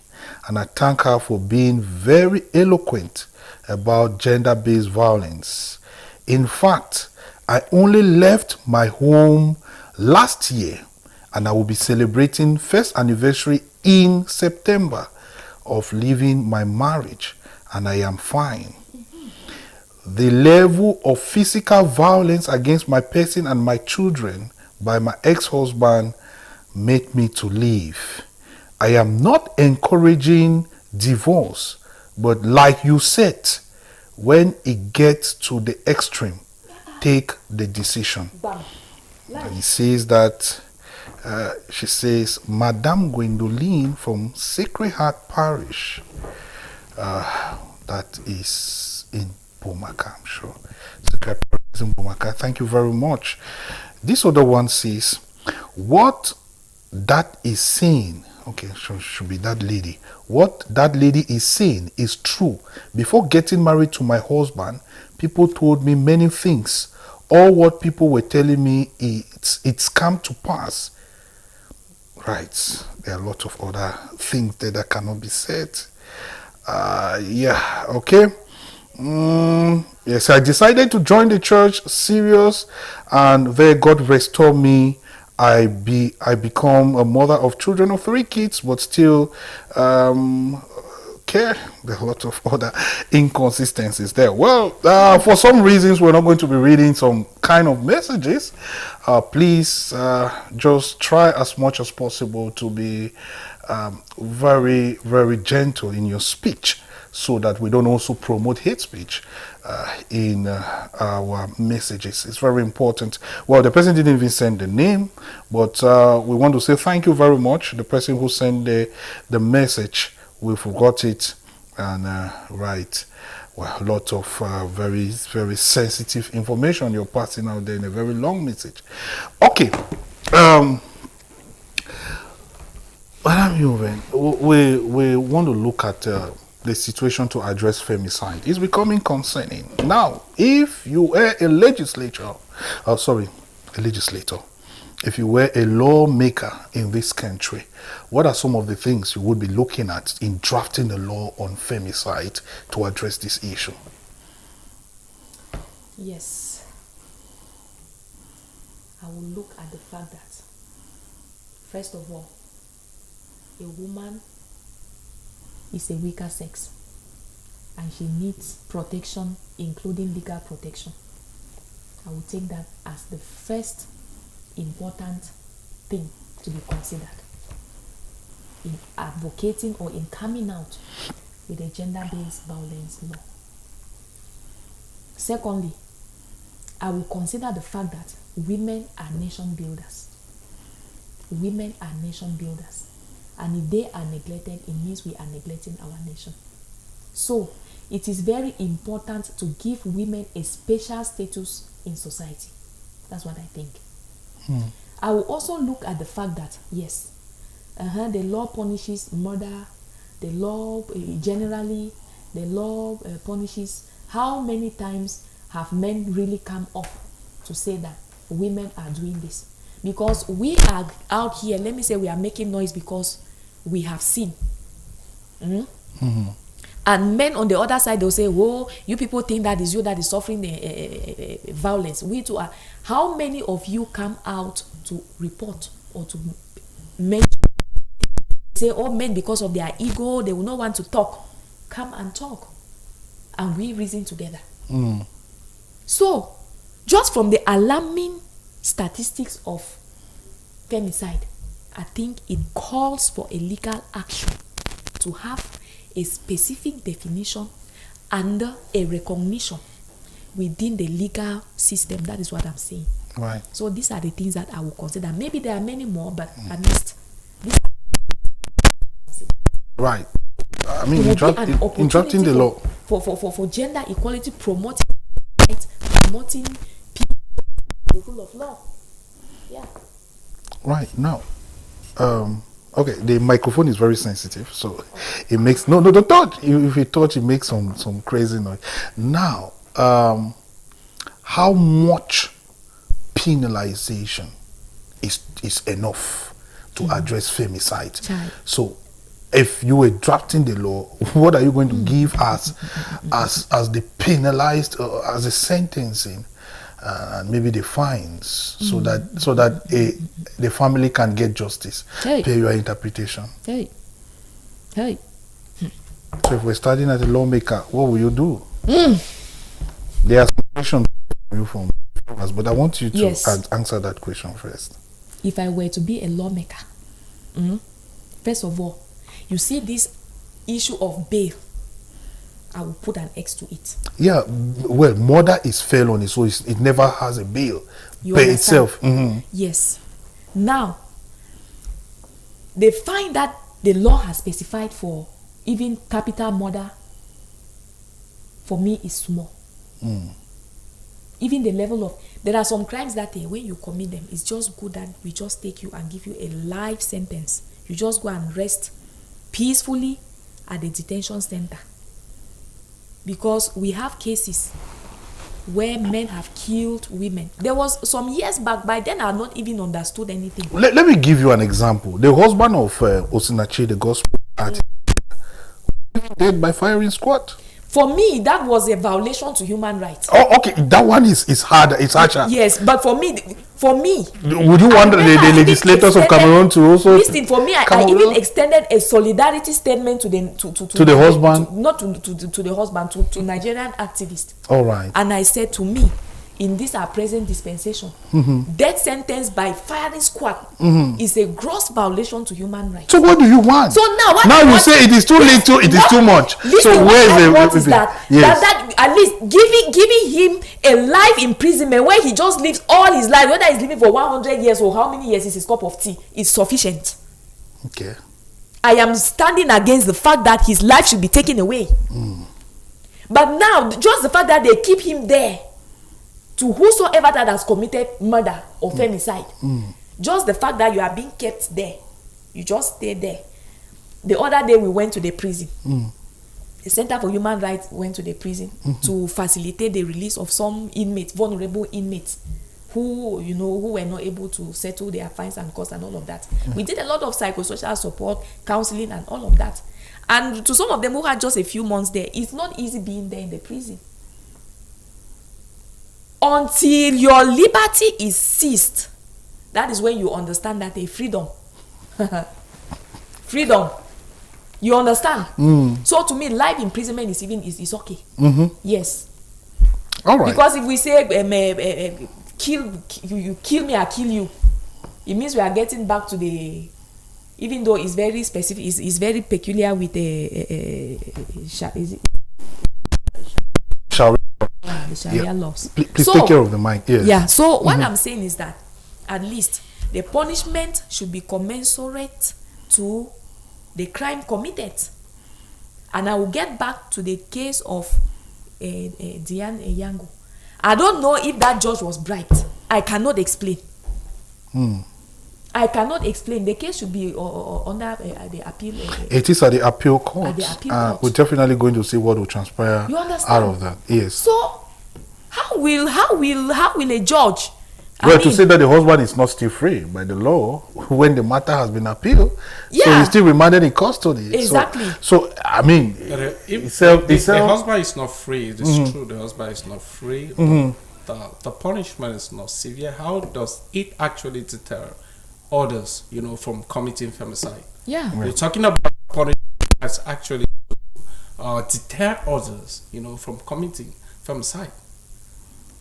and I thank her for being very eloquent about gender-based violence. In fact, I only left my home last year, and I will be celebrating first anniversary in September of leaving my marriage, and I am fine. The level of physical violence against my person and my children by my ex-husband made me to leave. I am not encouraging divorce, but like you said, when it gets to the extreme, take the decision. And he says that she says, Madame Gwendoline from Sacred Heart Parish. That is in Bomaka, I'm sure. Sacred Heart Parish in Bomaka. Thank you very much. This other one says, what that is saying, okay, should be that lady. What that lady is saying is true. Before getting married to my husband, people told me many things. All what people were telling me, it's come to pass. Right. There are a lot of other things that cannot be said. Yeah. Okay. Yes, I decided to join the church serious, and there God restored me. I become a mother of children of 3 kids, but still care. There are a lot of other inconsistencies there. Well, for some reasons, we're not going to be reading some kind of messages. Please just try as much as possible to be very, very gentle in your speech, so that we don't also promote hate speech in our messages. It's very important. Well, the person didn't even send the name, but we want to say thank you very much. The person who sent the message, we forgot it, and right. Well, a lot of very, very sensitive information you're passing out there in a very long message. Okay. Madam Yuven, we want to look at the situation to address femicide. It's becoming concerning. Now, if you were a legislator, if you were a lawmaker in this country, what are some of the things you would be looking at in drafting a law on femicide to address this issue? Yes. I will look at the fact that, first of all, a woman is a weaker sex, and she needs protection, including legal protection. I will take that as the first important thing to be considered in advocating or in coming out with a gender-based violence law. Secondly, I will consider the fact that women are nation builders. Women are nation builders. And if they are neglected, it means we are neglecting our nation. So, it is very important to give women a special status in society. That's what I think. I will also look at the fact that, yes, the law punishes murder. The law, generally, the law punishes how many times have men really come up to say that women are doing this? Because we are out here, let me say we are making noise because we have seen. And men on the other side, they'll say, oh, you people think that is you that is suffering the violence. We too are. How many of you come out to report or to mention? Say, oh, men, because of their ego, they will not want to talk. Come and talk. And we reason together. So, just from the alarming statistics of femicide, I think it calls for a legal action to have a specific definition and a recognition within the legal system. That is what I'm saying. Right. So these are the things that I will consider. Maybe there are many more, but at least right. I mean, interrupting the law for gender equality, promoting rights, promoting people, the rule of law. Yeah. Right now. Okay, the microphone is very sensitive, so it makes don't touch. If you touch, it makes some crazy noise. Now, how much penalization is enough to address femicide? So, if you were drafting the law, what are you going to give us as the penalized, as a sentencing? And maybe the fines, so that the family can get justice. Pay your interpretation. Hey. So if we're starting as a lawmaker, what will you do? There are some questions from us, but I want you to answer that question first. If I were to be a lawmaker, first of all, you see this issue of bail, I will put an X to it. Yeah, well, murder is felony, so it never has a bail by itself. Yes. Now, they find that the law has specified for even capital murder, for me, is small. Even the level of, there are some crimes that when you commit them, it's just good that we just take you and give you a life sentence. You just go and rest peacefully at the detention center. Because we have cases where men have killed women. There was some years back, by then I had not even understood anything. Let me give you an example. The husband of Osinachi, the gospel artist, dead by firing squad. For me, that was a violation to human rights. Oh, okay. That one is harder. It's harsher. Yes, but for me, would you want the legislators of Cameroon to also? Listen, for me, I even extended a solidarity statement to the husband, not to the husband, to Nigerian activists. All right. And I said, to me, in this our present dispensation, death sentence by firing squad is a gross violation to human rights. So what do you want? So now you say it is too little, it is too much. Listen, so where is that? Yes. That at least giving him a life imprisonment where he just lives all his life, whether he's living for 100 years or how many years is his cup of tea, is sufficient. Okay. I am standing against the fact that his life should be taken away. But now, just the fact that they keep him there, to whosoever that has committed murder or femicide, just the fact that you are being kept there, you just stay there. The other day we went to the prison. The Center for Human Rights went to the prison to facilitate the release of some inmates, vulnerable inmates, who were not able to settle their fines and costs and all of that. We did a lot of psychosocial support, counseling and all of that. And to some of them who had just a few months there, it's not easy being there in the prison. Until your liberty is seized, that is when you understand that a freedom. Freedom. You understand? So to me, life imprisonment is okay. Yes. All right. Because if we say you kill me, I kill you, it means we are getting back to the, even though it's very specific, it's very peculiar with the Sharia laws. Please take care of the mic. Yes. Yeah. So what I'm saying is that at least the punishment should be commensurate to the crime committed. And I will get back to the case of Diane Yango. I don't know if that judge was bribed. I cannot explain. I cannot explain. The case should be under the appeal. It is at the appeal court. We're definitely going to see what will transpire out of that. Yes. So, how will a judge? Well, to say that the husband is not still free by the law when the matter has been appealed, so Yeah. he's still remanded in custody. Exactly. So I mean, If the husband is not free, it is true the husband is not free, but the punishment is not severe. How does it actually deter others, from committing femicide? Yeah. We're talking about punishment that's actually deter others, from committing femicide.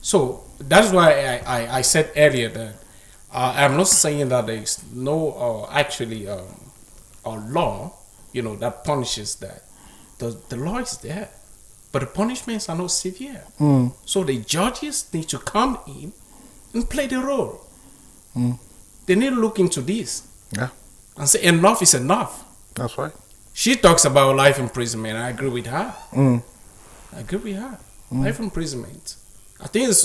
So that's why I said earlier that I'm not saying that there is no actually a law, that punishes that. The law is there, but the punishments are not severe. So the judges need to come in and play the role. They need to look into this and say enough is enough. That's right. She talks about life imprisonment. I agree with her. I agree with her. Life imprisonment. I think it's,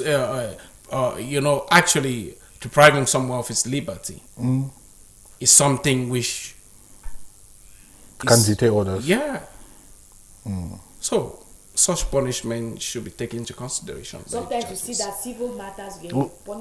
actually depriving someone of his liberty is something which Can deter others. Yeah. So such punishment should be taken into consideration. Sometimes you see that civil matters.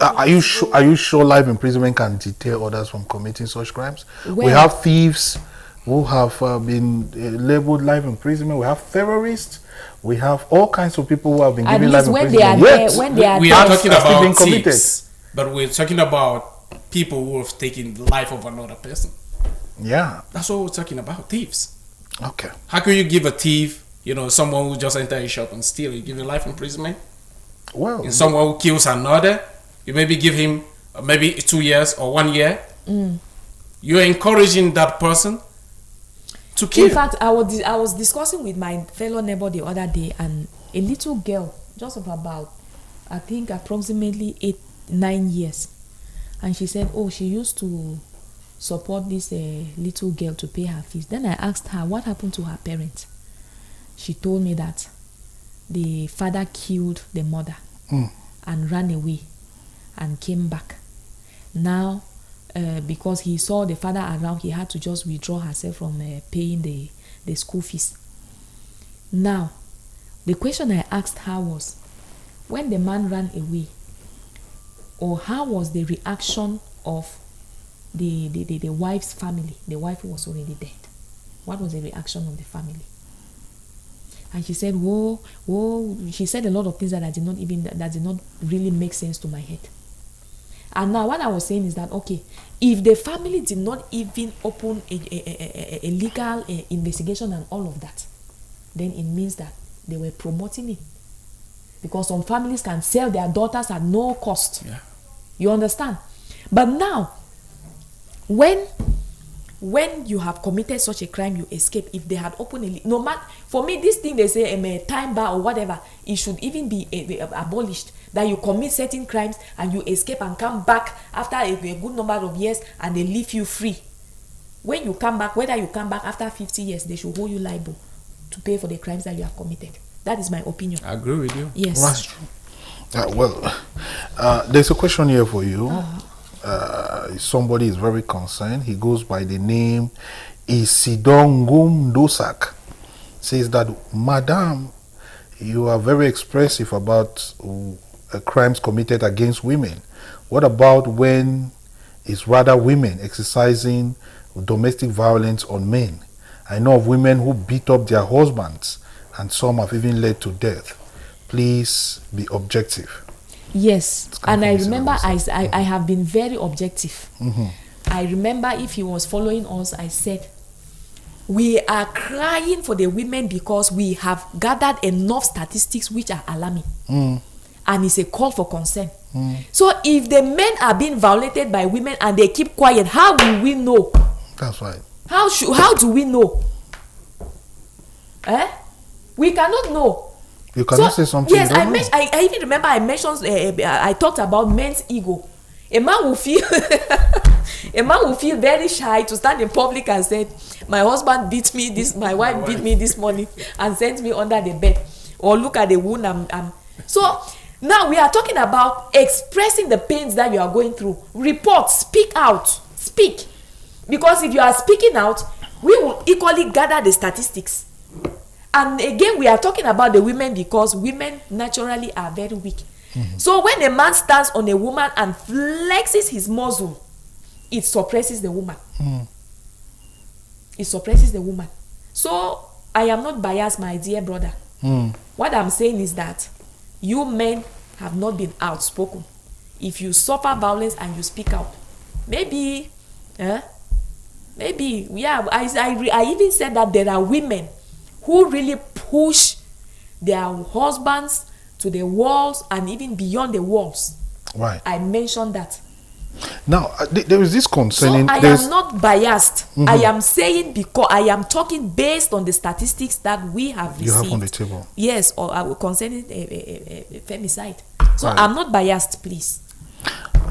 Are you sure life imprisonment can deter others from committing such crimes? We Well- have thieves who have been labeled life imprisonment. We have terrorists. We have all kinds of people who have been At given life least when they are imprisonment. there, when they are We there, are talking That's still being about committed. thieves, but we're talking about people who have taken the life of another person. Yeah. That's what we're talking about, thieves. Okay. How can you give a thief, someone who just entered a shop and steal, you give him life imprisonment? Well, And someone who kills another, you maybe give him maybe 2 years or 1 year. You're encouraging that person to kill. In fact, I was discussing with my fellow neighbor the other day, and a little girl, just of about, I think approximately 8-9 years, and she said, oh, she used to support this little girl to pay her fees. Then I asked her what happened to her parents. She told me that the father killed the mother and ran away and came back. Now, because he saw the father around, he had to just withdraw herself from paying the school fees. Now, the question I asked her was, when the man ran away, or how was the reaction of the wife's family? The wife was already dead. What was the reaction of the family? And she said, whoa, she said a lot of things that did not really make sense to my head. And now what I was saying is that, okay, if the family did not even open a legal investigation and all of that, then it means that they were promoting it. Because some families can sell their daughters at no cost. Yeah. You understand? But now, when you have committed such a crime, you escape. If they had opened no matter, for me, this thing they say a time bar or whatever, it should even be abolished. That you commit certain crimes and you escape and come back after a good number of years and they leave you free. When you come back, whether you come back after 50 years, they should hold you liable to pay for the crimes that you have committed. That is my opinion. I agree with you. Yes. that's true. There's a question here for you. Somebody is very concerned. He goes by the name Isidongum Dosak. Says that, Madam, you are very expressive about crimes committed against women. What about when it's rather women exercising domestic violence on men? I know of women who beat up their husbands, and some have even led to death. Please be objective. Yes, and I remember also. I have been very objective. I remember, if he was following us, I said, we are crying for the women because we have gathered enough statistics which are alarming. And it's a call for concern. So if the men are being violated by women and they keep quiet, how will we know? That's right. How do we know? We cannot know. You cannot say something. Yes, you don't know. I even remember I mentioned, I talked about men's ego. A man will feel very shy to stand in public and say, my husband beat me this, my wife beat me this morning and sent me under the bed, or look at the wound I'm. So now we are talking about expressing the pains that you are going through. Report, speak out, speak. Because if you are speaking out, we will equally gather the statistics. And again, we are talking about the women because women naturally are very weak. So when a man stands on a woman and flexes his muscle, it suppresses the woman. It suppresses the woman. So I am not biased, my dear brother. What I'm saying is that you men have not been outspoken. If you suffer violence and you speak out, maybe, yeah, I even said that there are women who really push their husbands to the walls and even beyond the walls. Right. I mentioned that. Now, there is this concerning... So I am not biased. I am saying because I am talking based on the statistics that we have received. You have on the table. Yes, or concerning femicide. So Right. I'm not biased, please.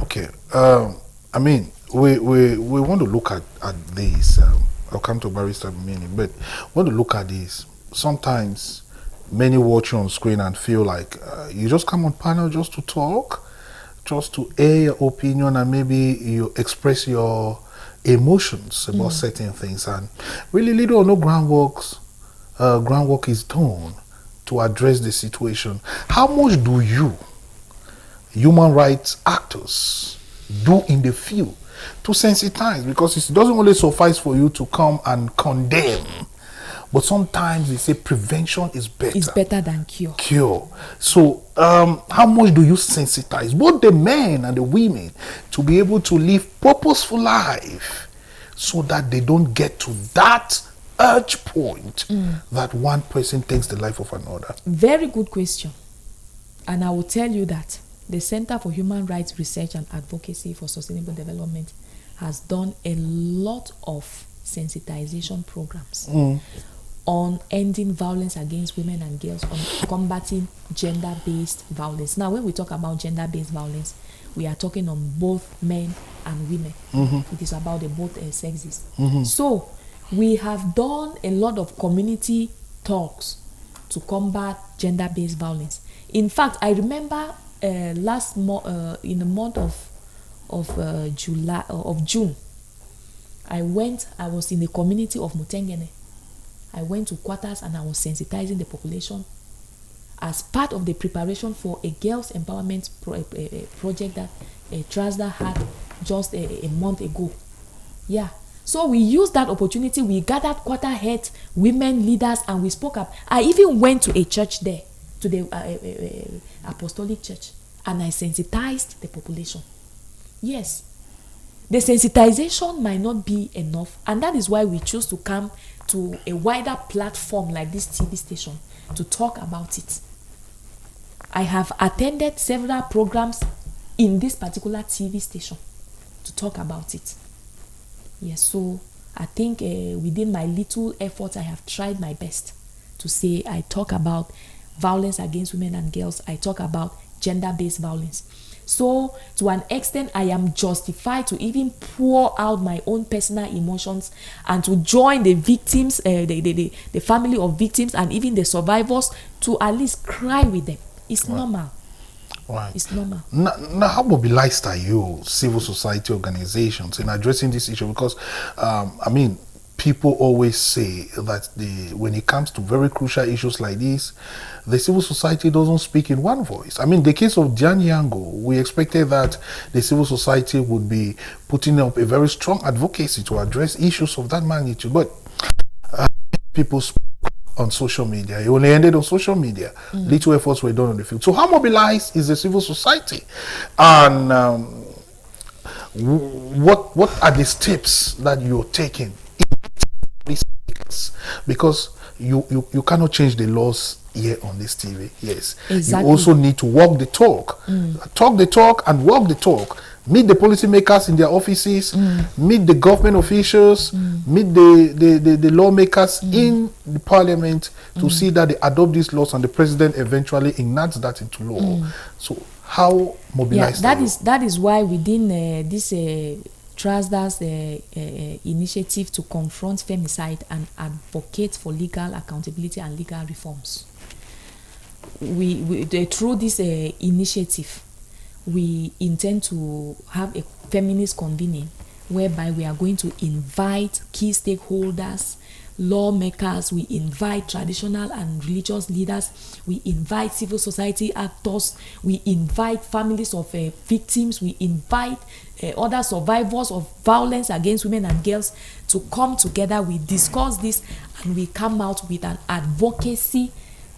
Okay. I mean, we want to look at this. I'll come to Barrister in a minute, but want to look at this. Sometimes many watch you on screen and feel like you just come on panel just to talk, just to air your opinion, and maybe you express your emotions about certain things, and really little or no groundwork is done to address the situation. How much do you, human rights actors, do in the field to sensitize? Because it doesn't only suffice for you to come and condemn, but sometimes they say prevention is better. It's better than cure. So how much do you sensitize both the men and the women to be able to live purposeful life so that they don't get to that urge point that one person takes the life of another? Very good question. And I will tell you that the Center for Human Rights Research and Advocacy for Sustainable Development has done a lot of sensitization programs on ending violence against women and girls, on combating gender-based violence. Now, when we talk about gender-based violence, we are talking on both men and women. It is about the both sexes. So, we have done a lot of community talks to combat gender-based violence. In fact, I remember in the month of June, I was in the community of Mutengene. I went to quarters and I was sensitizing the population as part of the preparation for a girls' empowerment project that CHRRASDA had just a month ago. Yeah. So we used that opportunity. We gathered quarter heads, women leaders, and we spoke up. I even went to a church there, to the Apostolic Church, and I sensitized the population. Yes. The sensitization might not be enough, and that is why we choose to come to a wider platform like this TV station to talk about it. I have attended several programs in this particular TV station to talk about it. Yes, so I think within my little efforts, I have tried my best to say I talk about violence against women and girls. I talk about gender-based violence. So, to an extent, I am justified to even pour out my own personal emotions and to join the victims, the family of victims, and even the survivors to at least cry with them. It's normal. Right. It's normal. Now, how mobilized are you, civil society organizations, in addressing this issue? Because, I mean, people always say that when it comes to very crucial issues like this, the civil society doesn't speak in one voice. I mean, the case of Jan Yango, we expected that the civil society would be putting up a very strong advocacy to address issues of that magnitude. But people spoke on social media. It only ended on social media. Little efforts were done on the field. So how mobilized is the civil society? And what are the steps that you're taking? Because you cannot change the laws here on this TV. Yes, exactly. You also need to walk the talk, talk the talk and walk the talk. Meet the policymakers in their offices, meet the government officials, meet the lawmakers in the parliament to see that they adopt these laws and the president eventually enacts that into law. So how mobilized? Yeah, that is why within this CHRRASDA's initiative to confront femicide and advocate for legal accountability and legal reforms. Through this initiative, we intend to have a feminist convening whereby we are going to invite key stakeholders, lawmakers, we invite traditional and religious leaders, we invite civil society actors, we invite families of victims, we invite other survivors of violence against women and girls to come together. We discuss this and we come out with an advocacy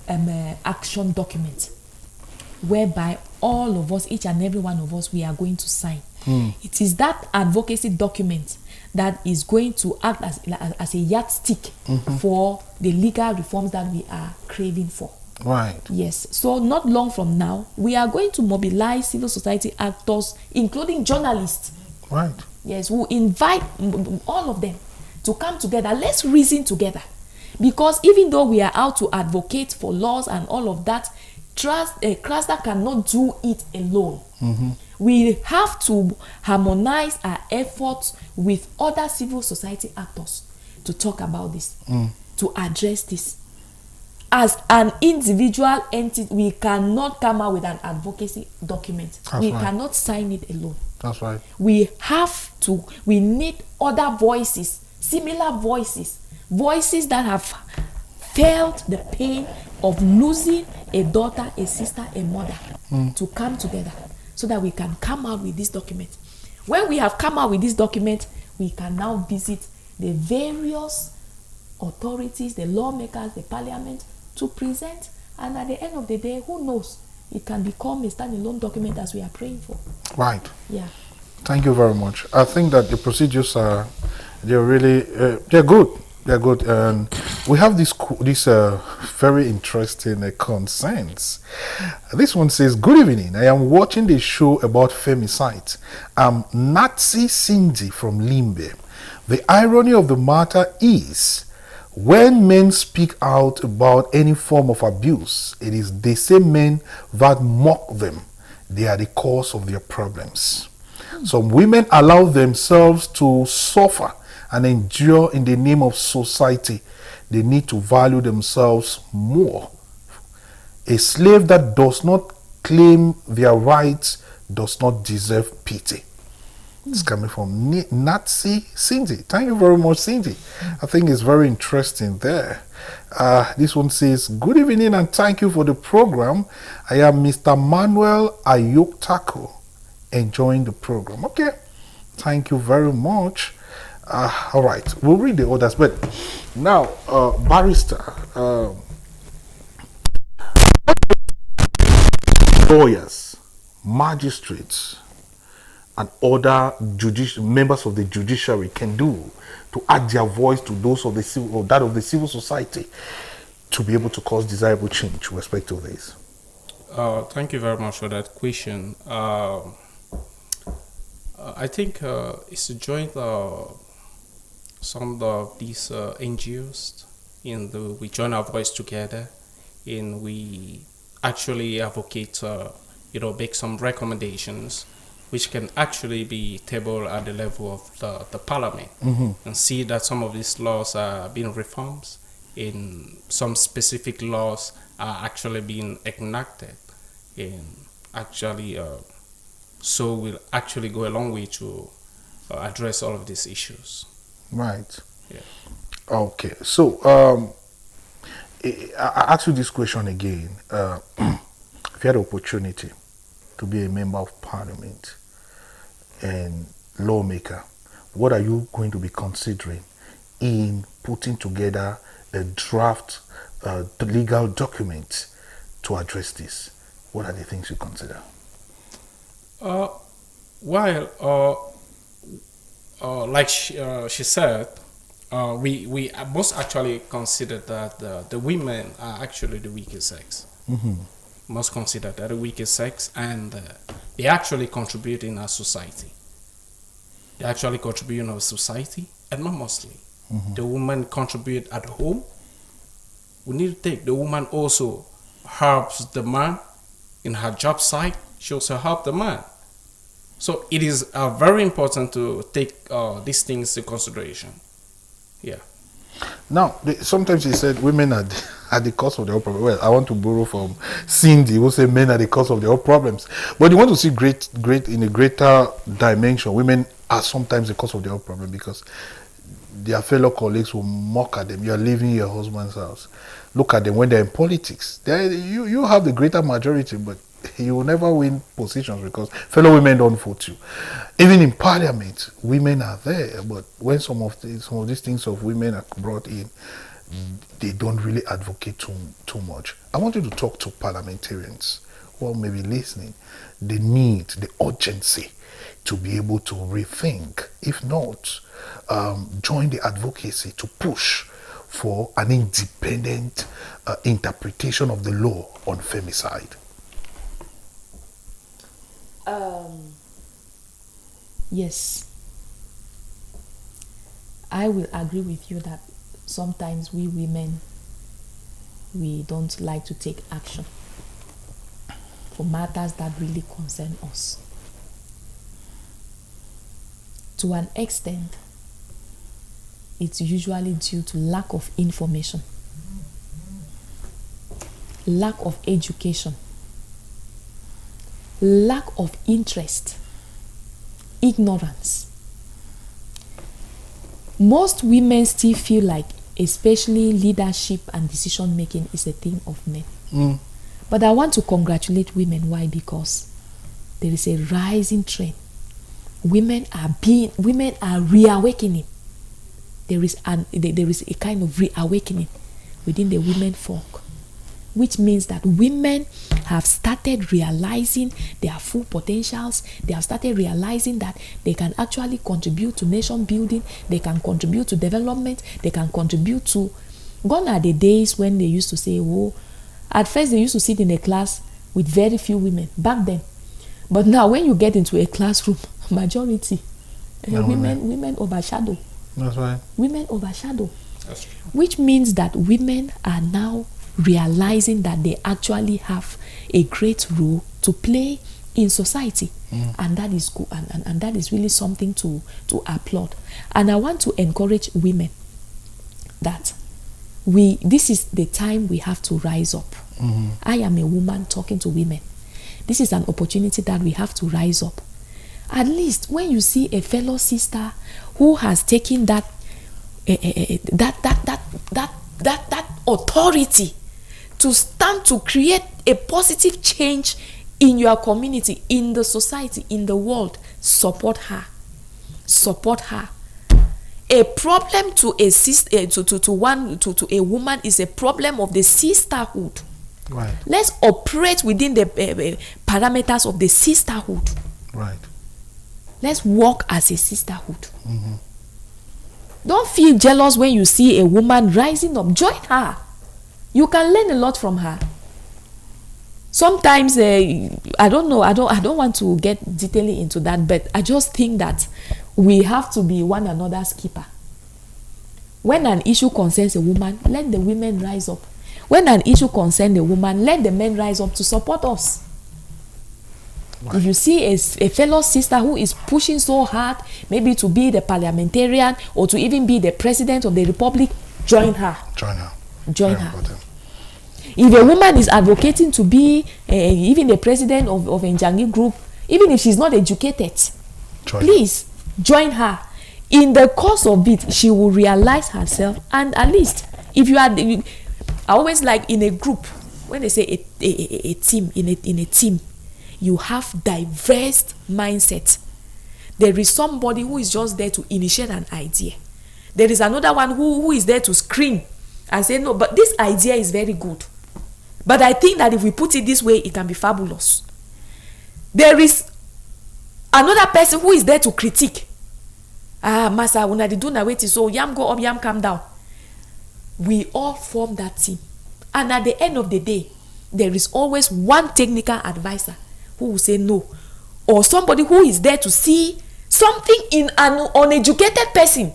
action document whereby all of us, each and every one of us, we are going to sign. It is that advocacy document that is going to act as a yardstick for the legal reforms that we are craving for. Right. Yes. So not long from now, we are going to mobilize civil society actors, including journalists. Right. Yes, we'll invite all of them to come together. Let's reason together. Because even though we are out to advocate for laws and all of that, CHRRASDA cannot do it alone. We have to harmonize our efforts with other civil society actors to talk about this, to address this. As an individual entity, we cannot come out with an advocacy document. We cannot sign it alone. That's right. We need other voices, similar voices that have felt the pain of losing a daughter, a sister, a mother, to come together so that we can come out with this document. When we have come out with this document, we can now visit the various authorities, the lawmakers, the parliament, to present, and at the end of the day, who knows, it can become a standalone document as we are praying for. Right. Yeah. Thank you very much. I think that the procedures are, they're really, they're good. They're good. And we have this very interesting concerns. This one says, "Good evening. I am watching the show about femicide. I'm Nazi Cindy from Limbe. The irony of the matter is, when men speak out about any form of abuse, it is the same men that mock them. They are the cause of their problems. Some women allow themselves to suffer and endure in the name of society. They need to value themselves more. A slave that does not claim their rights does not deserve pity." It's coming from Nazi Cindy. Thank you very much, Cindy. I think it's very interesting there. This one says, "Good evening and thank you for the program. I am Mr. Manuel Ayoktako, enjoying the program." Okay, thank you very much. All right, we'll read the others, but now, Barrister, lawyers, magistrates, and other members of the judiciary can do to add their voice to those of the civil, or that of the civil society, to be able to cause desirable change with respect to this? Thank you very much for that question. I think it's a joint some of these NGOs, we join our voice together, and we actually advocate, make some recommendations which can actually be tabled at the level of the parliament, and see that some of these laws are being reformed, and some specific laws are actually being enacted, and actually so we'll actually go a long way to address all of these issues. Right. Yeah. Okay. So I ask you this question again. If you had the opportunity to be a member of parliament and lawmaker, what are you going to be considering in putting together a draft legal document to address this? What are the things you consider? Like she said, we must actually consider that the women are actually the weaker sex. Must consider that the weaker sex, and they actually contribute in our society. They actually contribute in our society, and not mostly. The woman contribute at home. We need to take the woman also helps the man in her job site. She also helps the man. So it is very important to take these things into consideration. Yeah. Now, sometimes he said women are the cause of their problems. Well, I want to borrow from Cindy, who said men are the cause of their problems. But you want to see great in a greater dimension. Women are sometimes the cause of their problem, because their fellow colleagues will mock at them. You are leaving your husband's house. Look at them when they're in politics. You have the greater majority, but you will never win positions because fellow women don't vote you. Even in parliament, women are there, but when some of these things of women are brought in, they don't really advocate too much. I want you to talk to parliamentarians who may be listening. The need, the urgency to be able to rethink, if not, join the advocacy to push for an independent interpretation of the law on femicide. Yes, I will agree with you that sometimes we women, we don't like to take action for matters that really concern us. To an extent, it's usually due to lack of information, lack of education, lack of interest, ignorance. Most women still feel like, especially leadership and decision making, is a thing of men. But I want to congratulate women. Why? Because there is a rising trend. Women are reawakening. There is a kind of reawakening within the women folk, which means that women have started realizing their full potentials. They have started realizing that they can actually contribute to nation building. They can contribute to development. They can contribute to... Gone are the days when they used to say, oh, at first they used to sit in a class with very few women, back then. But now when you get into a classroom, majority, women overshadow. That's right. Women overshadow. That's true. Which means that women are now realizing that they actually have a great role to play in society. And that is good, and that is really something to applaud. And I want to encourage women that this is the time we have to rise up. I am a woman talking to women. This is an opportunity that we have to rise up. At least when you see a fellow sister who has taken that authority to stand to create a positive change in your community, in the society, in the world, support her. Support her. A problem to a sister, to a woman is a problem of the sisterhood. Right. Let's operate within the parameters of the sisterhood. Right. Let's work as a sisterhood. Don't feel jealous when you see a woman rising up. Join her. You can learn a lot from her. Sometimes I don't know. I don't want to get detailing into that, but I just think that we have to be one another's keeper. When an issue concerns a woman, let the women rise up. When an issue concerns a woman, let the men rise up to support us. Right. If you see a fellow sister who is pushing so hard, maybe to be the parliamentarian or to even be the president of the republic, join her. Join her. Join her. Important. If a woman is advocating to be even the president of a Njangi group, even if she's not educated, please join her. In the course of it, she will realize herself, and at least if you are, I always like in a group, when they say a team, in a team, you have diverse mindset. There is somebody who is just there to initiate an idea. There is another one who is there to scream and say, no, but this idea is very good. But I think that if we put it this way, it can be fabulous. There is another person who is there to critique. Masa, when I do na wait, so yam go up, yam come down. We all form that team. And at the end of the day, there is always one technical advisor who will say no. Or somebody who is there to see something in an uneducated person.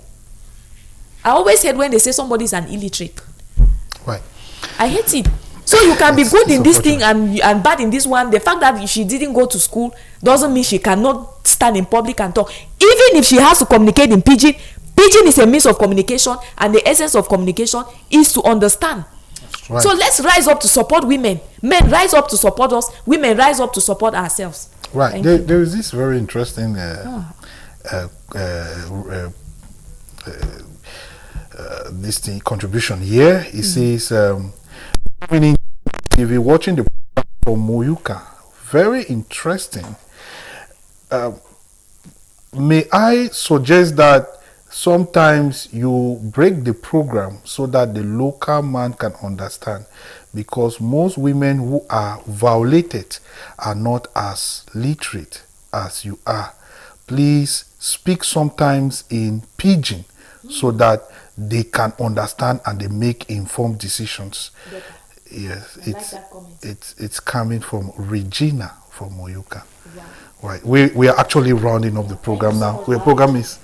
I always hate when they say somebody is an illiterate. Right. I hate it. So you can be good in this thing and bad in this one. The fact that she didn't go to school doesn't mean she cannot stand in public and talk. Even if she has to communicate in pidgin, pidgin is a means of communication, and the essence of communication is to understand. Right. So let's rise up to support women. Men rise up to support us. Women rise up to support ourselves. Right. There is this very interesting this thing contribution here. It says, if you're watching the program from Moyuka, very interesting. May I suggest that sometimes you break the program so that the local man can understand, because most women who are violated are not as literate as you are. Please speak sometimes in pidgin so that they can understand and they make informed decisions. Yes, it's coming from Regina from Moyuka. Wow. Right, we are actually rounding up the program now. The program is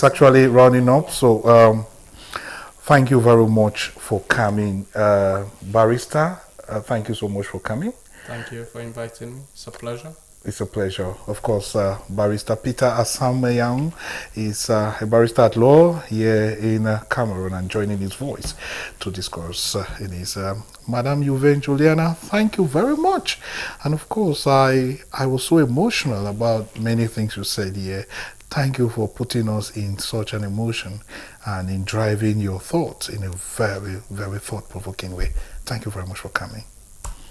actually rounding up. So thank you very much for coming, Barrister. Thank you so much for coming. Thank you for inviting me. It's a pleasure. It's a pleasure. Of course, Barrister Peter Asameyong is a barrister at law here in Cameroon, and joining his voice to discuss in his Madam Yuven, Juliana. Thank you very much. And of course, I was so emotional about many things you said here. Thank you for putting us in such an emotion and in driving your thoughts in a very, very thought-provoking way. Thank you very much for coming.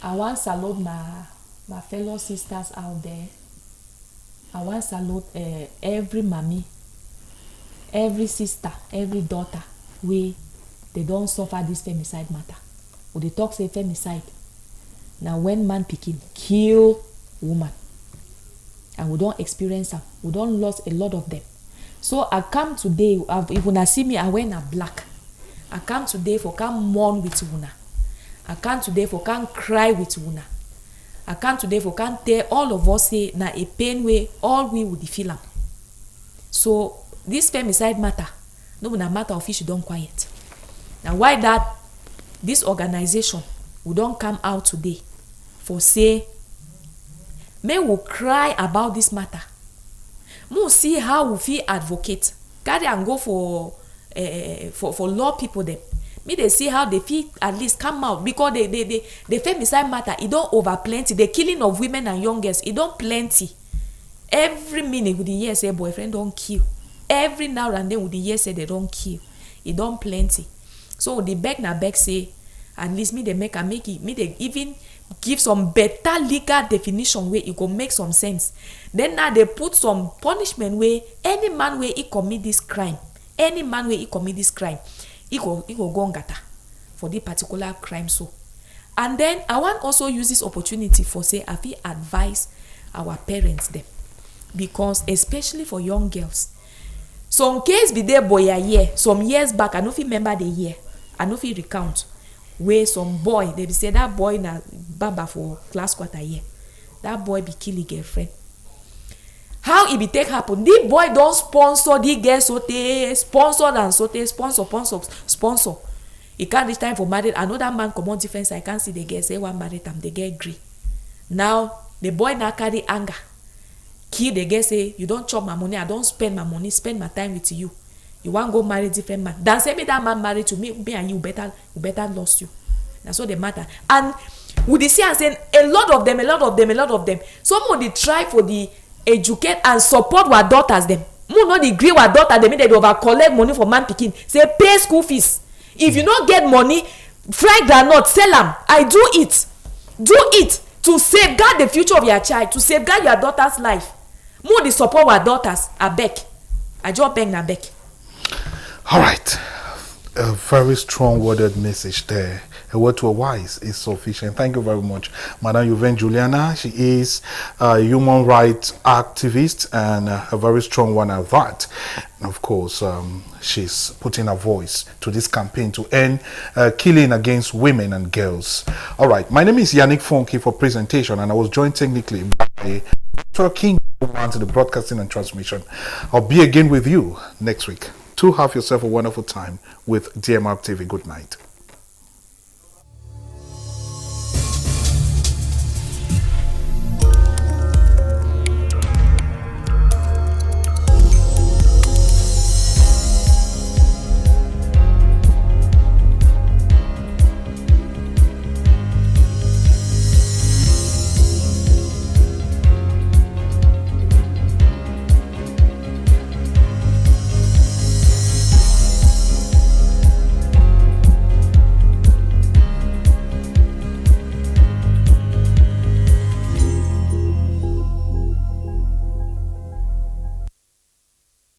I want to salute my fellow sisters out there. I want to salute every mommy, every sister, every daughter they don't suffer this femicide matter. Or they talk say femicide. Now when man picking kill woman, and we don't experience them, we don't lose a lot of them. So I come today, if you see me, I wear a black. I come today for come mourn with una. I come today for come cry with una. I come today for can tell all of us say na a pain way all we would feel am. So this femicide matter, no na matter of issue don't quiet. Now why that this organization we don't come out today for say may we cry about this matter. We see how we feel advocate. Carry and go for law people them. Me they see how they feel at least come out, because the femicide matter it don't over plenty. The killing of women and young girls it don't plenty. Every minute with the year say boyfriend don't kill. Every now and then with the year say they don't kill. It don't plenty. So the beg say at least me they make it. Me they even give some better legal definition where it go make some sense. Then now they put some punishment where any man where he commit this crime, any man where he commit this crime, he go go ngata for the particular crime. So, and then I want also use this opportunity for say I feel advise our parents them, because especially for young girls, some case be there boy a year some years back. I no fit remember the year. I no fit recount where some boy they be say that boy na baba for class quarter year. That boy be kill his girlfriend. How it be take happen? The boy don't sponsor the girl sponsor. He can't reach time for marriage. Another man come on difference. I can't see the girl say one married them. The girl agree. Now the boy now carry anger. Kill the girl say you don't chop my money. I don't spend my money. Spend my time with you. You want go marry different man. Then say me that man married to me and you better lost you. That's what the matter. And we dey see and say a lot of them. Some of the try for the educate and support our daughters them. Mo no dey gree our daughter them. They over collect money for man pikin. Say pay school fees. If you don't get money, fry groundnut, sell them. I do it to safeguard the future of your child, to safeguard your daughter's life. Mo dey support our daughters. I beg. I just beg na beg. All right, a very strong-worded message there. A word to a wise is sufficient. Thank you very much, Madam Yuven Juliana. She is a human rights activist and a very strong one at that. And of course, she's putting her voice to this campaign to end killing against women and girls. All right, my name is Yannick Funky for presentation, and I was joined technically by King to the broadcasting and transmission. I'll be again with you next week. To have yourself a wonderful time with DMR TV. Good night.